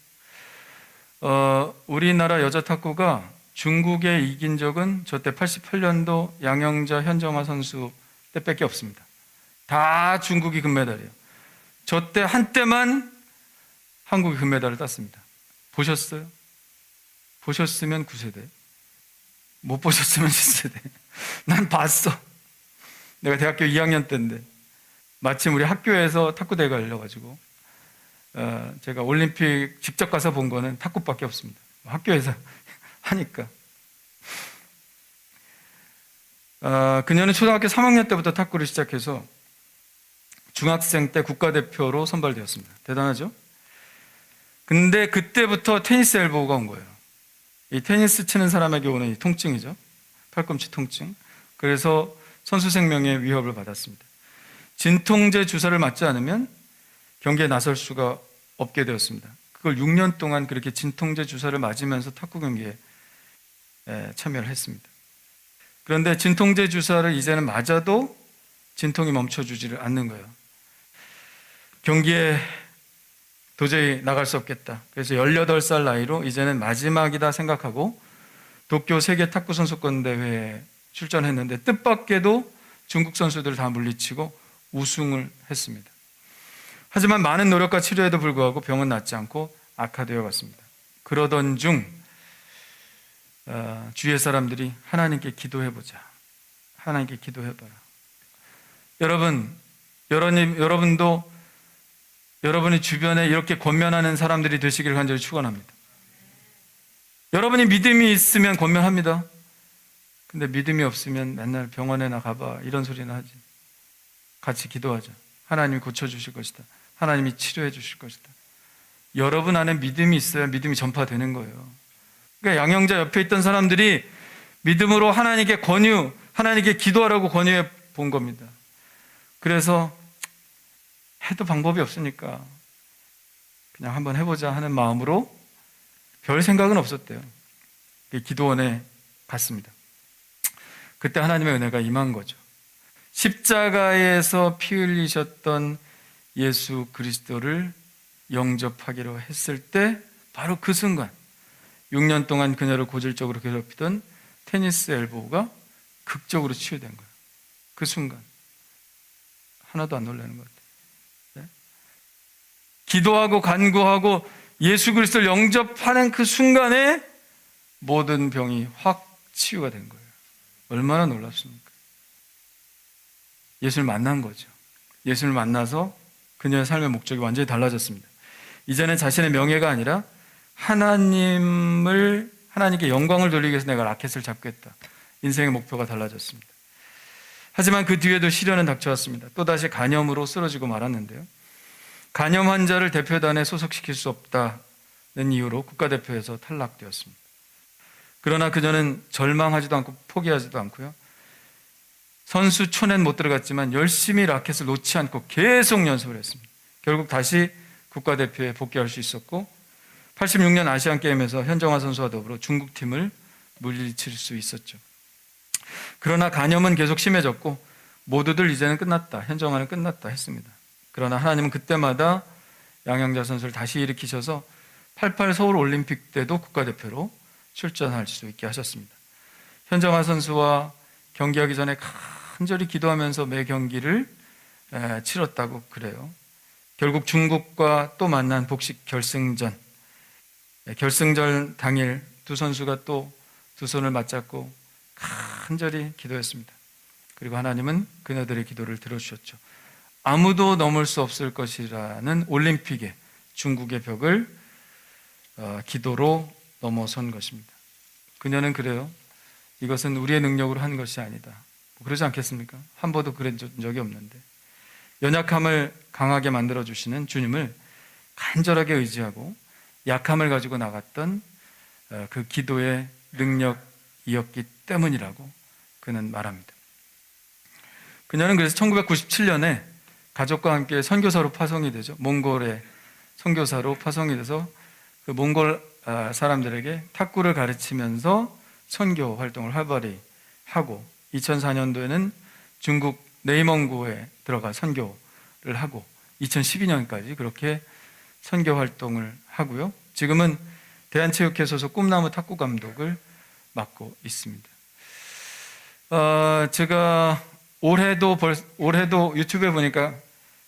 우리나라 여자 탁구가 중국에 이긴 적은 저때 88년도 양영자, 현정화 선수 때밖에 없습니다. 다 중국이 금메달이에요. 저때 한때만 한국이 금메달을 땄습니다. 보셨어요? 보셨으면 9세대, 못 보셨으면 10세대. 난 봤어. 내가 대학교 2학년 때인데 마침 우리 학교에서 탁구대회가 열려가지고 제가 올림픽 직접 가서 본 거는 탁구밖에 없습니다. 학교에서 하니까. 그녀는 초등학교 3학년 때부터 탁구를 시작해서 중학생 때 국가대표로 선발되었습니다. 대단하죠? 근데 그때부터 테니스 엘보가 온 거예요. 이 테니스 치는 사람에게 오는 이 통증이죠. 팔꿈치 통증. 그래서 선수 생명의 위협을 받았습니다. 진통제 주사를 맞지 않으면 경기에 나설 수가 없게 되었습니다. 그걸 6년 동안 그렇게 진통제 주사를 맞으면서 탁구 경기에 참여를 했습니다. 그런데 진통제 주사를 이제는 맞아도 진통이 멈춰주지를 않는 거예요. 경기에 도저히 나갈 수 없겠다. 그래서 18살 나이로 이제는 마지막이다 생각하고 도쿄 세계 탁구 선수권 대회에 출전했는데 뜻밖에도 중국 선수들을 다 물리치고 우승을 했습니다. 하지만 많은 노력과 치료에도 불구하고 병은 낫지 않고 악화되어 갔습니다. 그러던 중 주위의 사람들이 하나님께 기도해보자, 하나님께 기도해봐라. 여러분도 여러분의 주변에 이렇게 권면하는 사람들이 되시기를 간절히 축원합니다. 여러분이 믿음이 있으면 권면합니다. 근데 믿음이 없으면 맨날 병원에나 가봐 이런 소리나 하지. 같이 기도하자. 하나님이 고쳐주실 것이다. 하나님이 치료해 주실 것이다. 여러분 안에 믿음이 있어야 믿음이 전파되는 거예요. 그러니까 양영자 옆에 있던 사람들이 믿음으로 하나님께 하나님께 기도하라고 권유해 본 겁니다. 그래서 해도 방법이 없으니까 그냥 한번 해보자 하는 마음으로 별 생각은 없었대요. 기도원에 갔습니다. 그때 하나님의 은혜가 임한 거죠. 십자가에서 피 흘리셨던 예수 그리스도를 영접하기로 했을 때 바로 그 순간 6년 동안 그녀를 고질적으로 괴롭히던 테니스 엘보가 극적으로 치유된 거예요. 그 순간 하나도 안 놀라는 것 같아요. 네? 기도하고 간구하고 예수 그리스도를 영접하는 그 순간에 모든 병이 확 치유가 된 거예요. 얼마나 놀랍습니까? 예수를 만난 거죠. 예수를 만나서 그녀의 삶의 목적이 완전히 달라졌습니다. 이제는 자신의 명예가 아니라 하나님을 하나님께 영광을 돌리기 위해서 내가 라켓을 잡겠다. 인생의 목표가 달라졌습니다. 하지만 그 뒤에도 시련은 닥쳐왔습니다. 또다시 간염으로 쓰러지고 말았는데요. 간염 환자를 대표단에 소속시킬 수 없다는 이유로 국가대표에서 탈락되었습니다. 그러나 그녀는 절망하지도 않고 포기하지도 않고요. 선수촌엔 못 들어갔지만 열심히 라켓을 놓지 않고 계속 연습을 했습니다. 결국 다시 국가대표에 복귀할 수 있었고 86년 아시안게임에서 현정화 선수와 더불어 중국팀을 물리칠 수 있었죠. 그러나 간염은 계속 심해졌고 모두들 이제는 끝났다, 현정화는 끝났다 했습니다. 그러나 하나님은 그때마다 양영자 선수를 다시 일으키셔서 88 서울올림픽 때도 국가대표로 출전할 수 있게 하셨습니다. 현정화 선수와 경기하기 전에 간절히 기도하면서 매 경기를 치렀다고 그래요. 결국 중국과 또 만난 복식 결승전, 결승전 당일 두 선수가 또 두 손을 맞잡고 간절히 기도했습니다. 그리고 하나님은 그녀들의 기도를 들어주셨죠. 아무도 넘을 수 없을 것이라는 올림픽의 중국의 벽을 기도로 넘어선 것입니다. 그녀는 그래요. 이것은 우리의 능력으로 한 것이 아니다. 그러지 않겠습니까? 한 번도 그런 적이 없는데 연약함을 강하게 만들어주시는 주님을 간절하게 의지하고 약함을 가지고 나갔던 그 기도의 능력이었기 때문이라고 그는 말합니다. 그녀는 그래서 1997년에 가족과 함께 선교사로 파송이 되죠. 몽골의 선교사로 파송이 돼서 그 몽골 사람들에게 탁구를 가르치면서 선교 활동을 활발히 하고 2004년도에는 중국 내이멍구에 들어가 선교를 하고 2012년까지 그렇게 선교 활동을 하고요. 지금은 대한체육회 소속 꿈나무 탁구 감독을 맡고 있습니다. 제가 올해도 유튜브에 보니까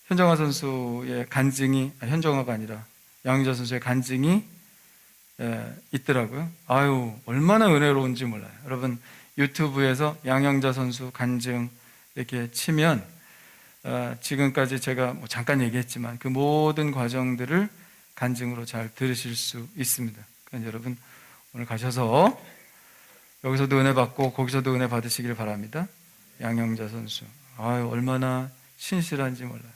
현정화 선수의 간증이, 현정화가 아니라 양영자 선수의 간증이 있더라고요. 아유, 얼마나 은혜로운지 몰라요. 여러분 유튜브에서 양영자 선수 간증 이렇게 치면 지금까지 제가 잠깐 얘기했지만 그 모든 과정들을 간증으로 잘 들으실 수 있습니다. 그러니까 여러분 오늘 가셔서 여기서도 은혜 받고 거기서도 은혜 받으시길 바랍니다. 양영자 선수, 아유 얼마나 신실한지 몰라요.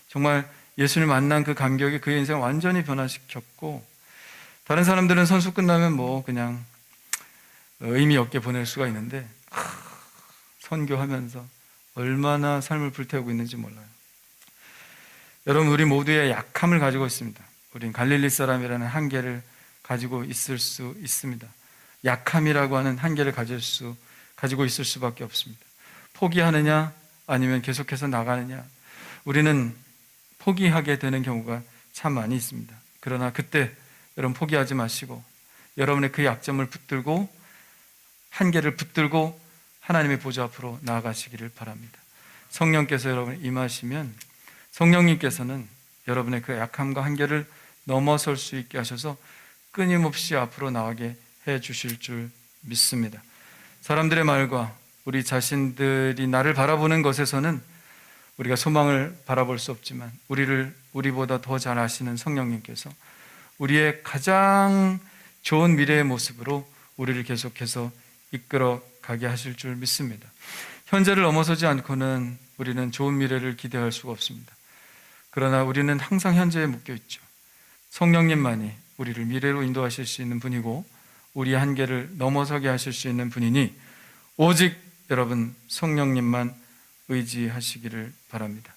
정말 예수를 만난 그 감격이 그의 인생을 완전히 변화시켰고, 다른 사람들은 선수 끝나면 뭐 그냥 의미 없게 보낼 수가 있는데 선교하면서 얼마나 삶을 불태우고 있는지 몰라요. 여러분 우리 모두의 약함을 가지고 있습니다. 우린 갈릴리 사람이라는 한계를 가지고 있을 수 있습니다. 약함이라고 하는 한계를 가지고 있을 수밖에 없습니다. 포기하느냐 아니면 계속해서 나가느냐, 우리는 포기하게 되는 경우가 참 많이 있습니다. 그러나 그때 여러분 포기하지 마시고 여러분의 그 약점을 붙들고 한계를 붙들고 하나님의 보좌 앞으로 나아가시기를 바랍니다. 성령께서 여러분을 임하시면 성령님께서는 여러분의 그 약함과 한계를 넘어설 수 있게 하셔서 끊임없이 앞으로 나가게 해 주실 줄 믿습니다. 사람들의 말과 우리 자신들이 나를 바라보는 것에서는 우리가 소망을 바라볼 수 없지만 우리보다 더 잘 아시는 성령님께서 우리의 가장 좋은 미래의 모습으로 우리를 계속해서 이끌어 가게 하실 줄 믿습니다. 현재를 넘어서지 않고는 우리는 좋은 미래를 기대할 수가 없습니다. 그러나 우리는 항상 현재에 묶여 있죠. 성령님만이 우리를 미래로 인도하실 수 있는 분이고 우리의 한계를 넘어서게 하실 수 있는 분이니 오직 여러분 성령님만 의지하시기를 바랍니다.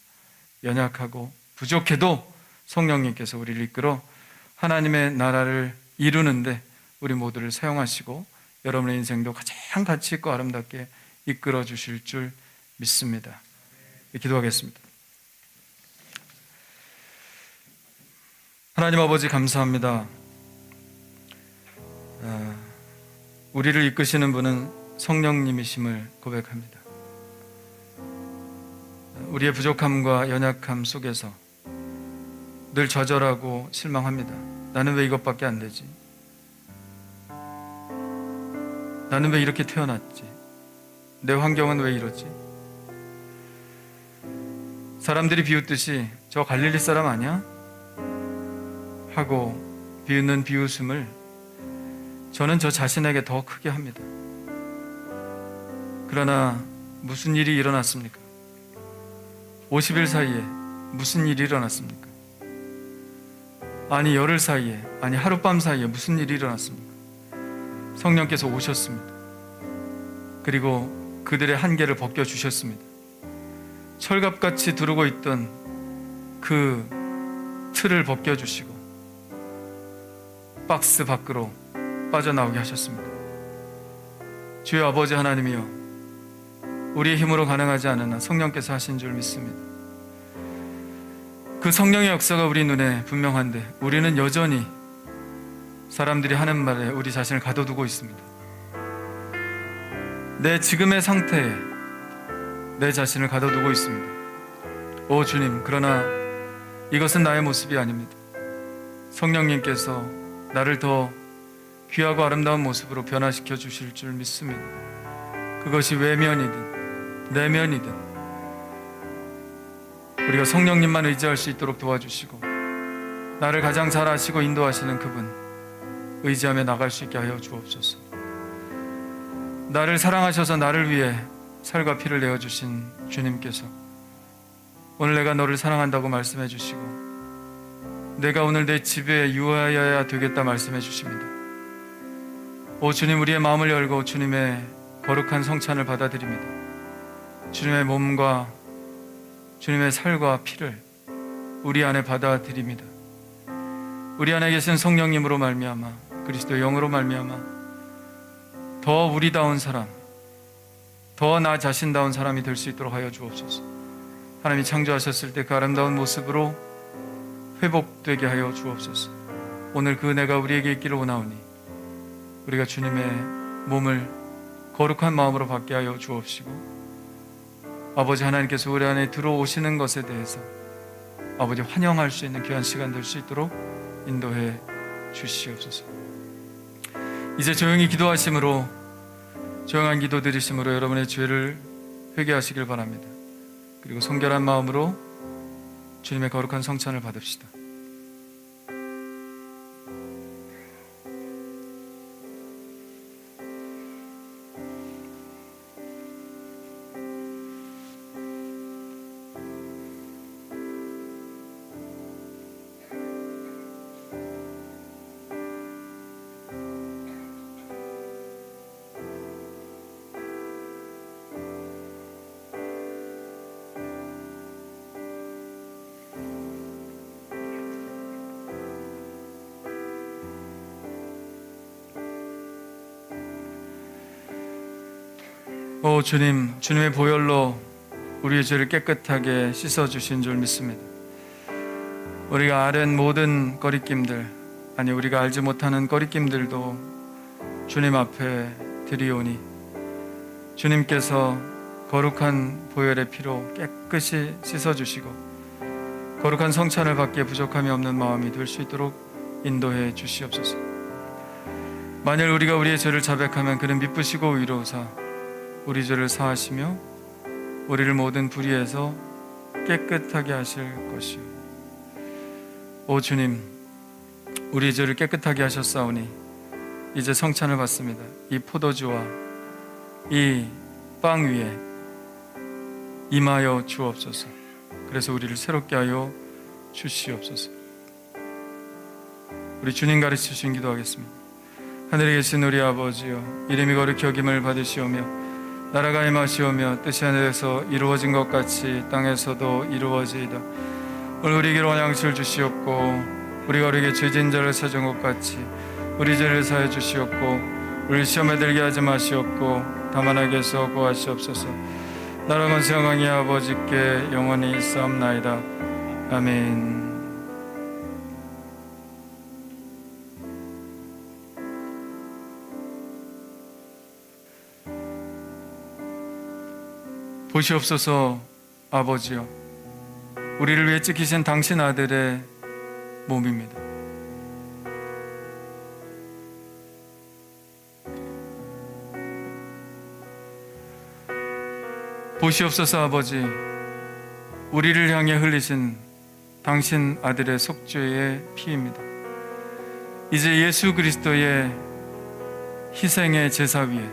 연약하고 부족해도 성령님께서 우리를 이끌어 하나님의 나라를 이루는데 우리 모두를 사용하시고 여러분의 인생도 가장 가치 있고 아름답게 이끌어 주실 줄 믿습니다. 기도하겠습니다. 하나님 아버지 감사합니다. 우리를 이끄시는 분은 성령님이심을 고백합니다. 우리의 부족함과 연약함 속에서 늘 좌절하고 실망합니다. 나는 왜 이것밖에 안 되지? 나는 왜 이렇게 태어났지? 내 환경은 왜 이러지? 사람들이 비웃듯이 저 갈릴리 사람 아니야? 하고 비웃는 비웃음을 저는 저 자신에게 더 크게 합니다. 그러나 무슨 일이 일어났습니까? 50일 사이에 무슨 일이 일어났습니까? 아니 열흘 사이에, 아니 하룻밤 사이에 무슨 일이 일어났습니까? 성령께서 오셨습니다. 그리고 그들의 한계를 벗겨주셨습니다. 철갑같이 두르고 있던 그 틀을 벗겨주시고 박스 밖으로 빠져나오게 하셨습니다. 주여 아버지 하나님이여, 우리의 힘으로 가능하지 않으나 성령께서 하신 줄 믿습니다. 그 성령의 역사가 우리 눈에 분명한데 우리는 여전히 사람들이 하는 말에 우리 자신을 가둬두고 있습니다. 내 지금의 상태에 내 자신을 가둬두고 있습니다. 오 주님, 그러나 이것은 나의 모습이 아닙니다. 성령님께서 나를 더 귀하고 아름다운 모습으로 변화시켜 주실 줄 믿습니다. 그것이 외면이든 내면이든 우리가 성령님만 의지할 수 있도록 도와주시고, 나를 가장 잘 아시고 인도하시는 그분 의지하며 나갈 수 있게 하여 주옵소서. 나를 사랑하셔서 나를 위해 살과 피를 내어주신 주님께서 오늘 내가 너를 사랑한다고 말씀해 주시고, 내가 오늘 내 집에 유하여야 되겠다 말씀해 주십니다. 오 주님, 우리의 마음을 열고 주님의 거룩한 성찬을 받아들입니다. 주님의 몸과 주님의 살과 피를 우리 안에 받아들입니다. 우리 안에 계신 성령님으로 말미암아, 그리스도의 영으로 말미암아 더 우리다운 사람, 더 나 자신다운 사람이 될 수 있도록 하여 주옵소서. 하나님이 창조하셨을 때 그 아름다운 모습으로 회복되게 하여 주옵소서. 오늘 그 은혜가 우리에게 있기를 원하오니 우리가 주님의 몸을 거룩한 마음으로 받게 하여 주옵시고, 아버지 하나님께서 우리 안에 들어오시는 것에 대해서 아버지 환영할 수 있는 귀한 시간 될 수 있도록 인도해 주시옵소서. 이제 조용히 기도하심으로, 조용한 기도 드리심으로 여러분의 죄를 회개하시길 바랍니다. 그리고 성결한 마음으로 주님의 거룩한 성찬을 받읍시다. 오 주님, 주님의 보혈로 우리의 죄를 깨끗하게 씻어주신 줄 믿습니다. 우리가 아는 모든 거리낌들, 아니 우리가 알지 못하는 거리낌들도 주님 앞에 드리오니 주님께서 거룩한 보혈의 피로 깨끗이 씻어주시고 거룩한 성찬을 받기에 부족함이 없는 마음이 될 수 있도록 인도해 주시옵소서. 만일 우리가 우리의 죄를 자백하면 그는 미쁘시고 의로우사 우리 죄를 사하시며 우리를 모든 불의에서 깨끗하게 하실 것이요. 오 주님, 우리 죄를 깨끗하게 하셨사오니 이제 성찬을 받습니다. 이 포도주와 이 빵 위에 임하여 주옵소서. 그래서 우리를 새롭게 하여 주시옵소서. 우리 주님 가르치신 기도하겠습니다. 하늘에 계신 우리 아버지여, 이름이 거룩히 여김을 받으시오며 나라가 임하시오며 뜻이 하늘에서 이루어진 것 같이 땅에서도 이루어지이다. 오늘 우리에게 원양식을 주시옵고 우리가 우리에게 죄진 자를 사준 것 같이 우리 죄를 사해 주시옵고 우리 시험에 들게 하지 마시옵고 다만 악에서 구하시옵소서. 나라 권세 영광이 아버지께 영원히 있사옵나이다. 아멘. 보시옵소서. 아버지여, 우리를 위해 찢기신 당신 아들의 몸입니다. 보시옵소서. 아버지, 우리를 향해 흘리신 당신 아들의 속죄의 피입니다. 이제 예수 그리스도의 희생의 제사 위에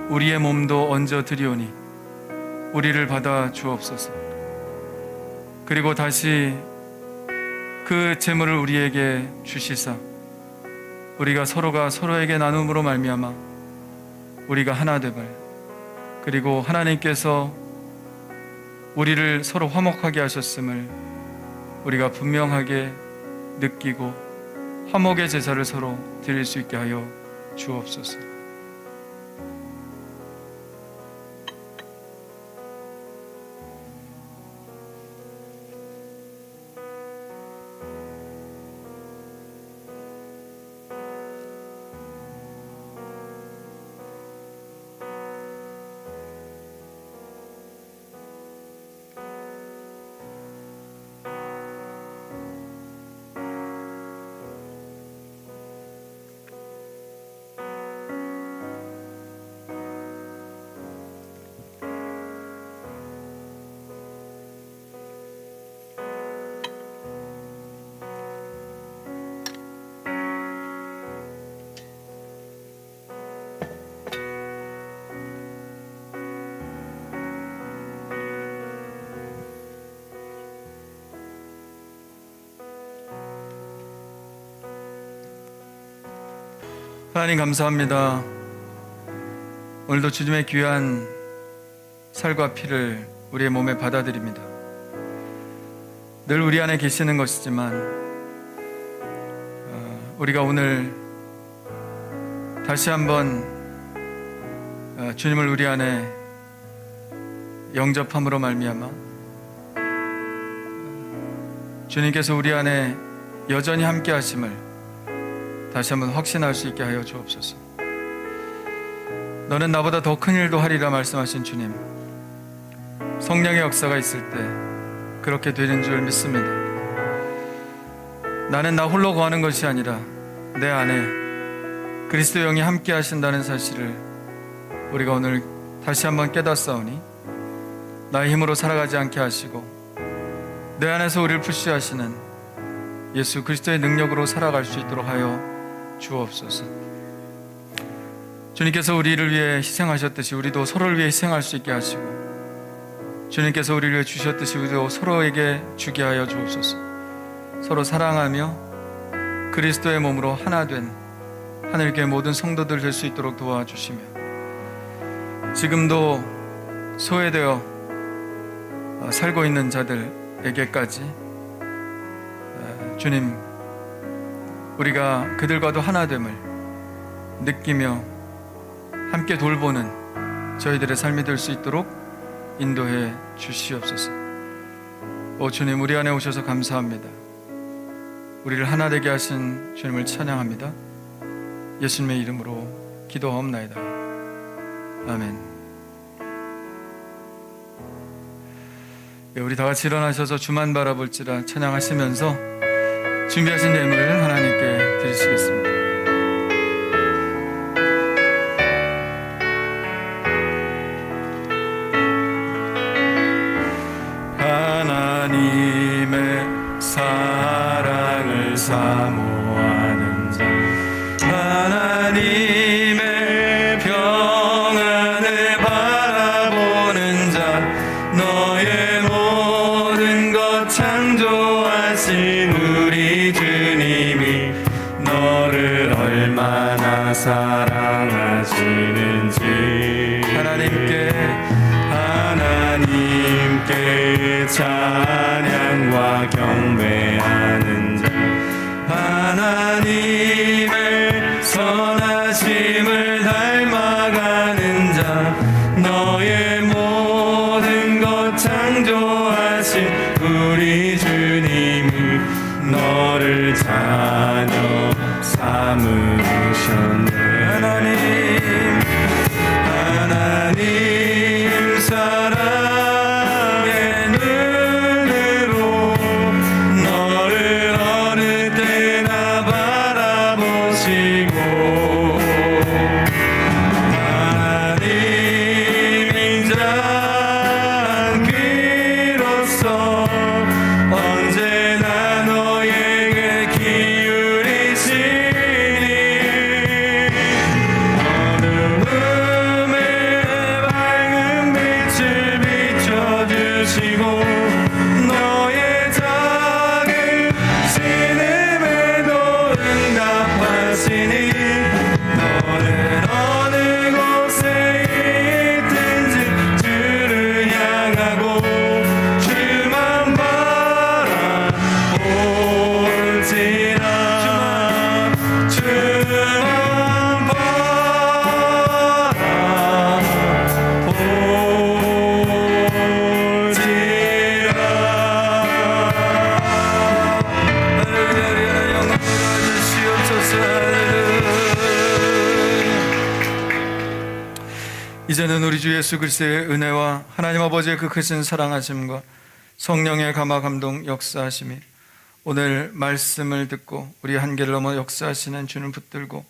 우리의 몸도 얹어 드리오니 우리를 받아 주옵소서. 그리고 다시 그 제물을 우리에게 주시사 우리가 서로가 서로에게 나눔으로 말미암아 우리가 하나 됨을, 그리고 하나님께서 우리를 서로 화목하게 하셨음을 우리가 분명하게 느끼고 화목의 제사를 서로 드릴 수 있게 하여 주옵소서. 하나님 감사합니다. 오늘도 주님의 귀한 살과 피를 우리의 몸에 받아들입니다. 늘 우리 안에 계시는 것이지만 우리가 오늘 다시 한번 주님을 우리 안에 영접함으로 말미암아 주님께서 우리 안에 여전히 함께 하심을 다시 한번 확신할 수 있게 하여 주옵소서. 너는 나보다 더 큰 일도 하리라 말씀하신 주님, 성령의 역사가 있을 때 그렇게 되는 줄 믿습니다. 나는 나 홀로 거하는 것이 아니라 내 안에 그리스도 영이 함께 하신다는 사실을 우리가 오늘 다시 한번 깨닫사오니 나의 힘으로 살아가지 않게 하시고 내 안에서 우리를 푸시하시는 예수 그리스도의 능력으로 살아갈 수 있도록 하여 주옵소서. 주님께서 우리를 위해 희생하셨듯이 우리도 서로를 위해 희생할 수 있게 하시고 주님께서 우리를 위해 주셨듯이 우리도 서로에게 주게 하여 주옵소서. 서로 사랑하며 그리스도의 몸으로 하나 된 하늘교회 모든 성도들 될 수 있도록 도와주시며 지금도 소외되어 살고 있는 자들에게까지 주님, 우리가 그들과도 하나됨을 느끼며 함께 돌보는 저희들의 삶이 될 수 있도록 인도해 주시옵소서. 오 주님, 우리 안에 오셔서 감사합니다. 우리를 하나 되게 하신 주님을 찬양합니다. 예수님의 이름으로 기도하옵나이다. 아멘. 우리 다 같이 일어나셔서 주만 바라볼지라 찬양하시면서 준비하신 예물을 하나님께 드리시겠습니다. 하나님의 사랑을 사모하는 자, 하나님의 평안을 바라보는 자, 너의 모든 것 창조하신 우리 주님이 너를 얼마나 사랑하시는지 하나님께 찬양과 경배하는 자, 하나님의 선하심을 닮아가는 자, 너의 모든 것 창조하신 우리 주님이 너를 자녀 삼으셨네. 하나님 사랑의 눈으로 너 이제는 우리 주 예수 그리스도의 은혜와 하나님 아버지의 그 크신 사랑하심과 성령의 감화 감동 역사하심이 오늘 말씀을 듣고 우리 한계를 넘어 역사하시는 주는 붙들고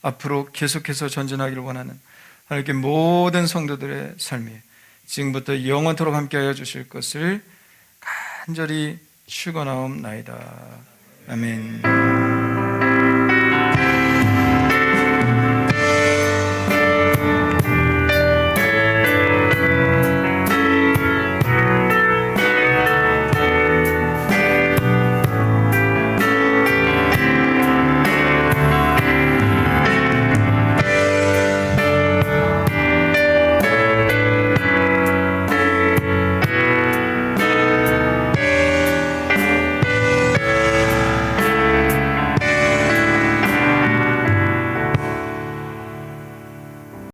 앞으로 계속해서 전진하기를 원하는 하나님께 모든 성도들의 삶이 지금부터 영원토록 함께하여 주실 것을 간절히 축원하옵나이다. 아멘.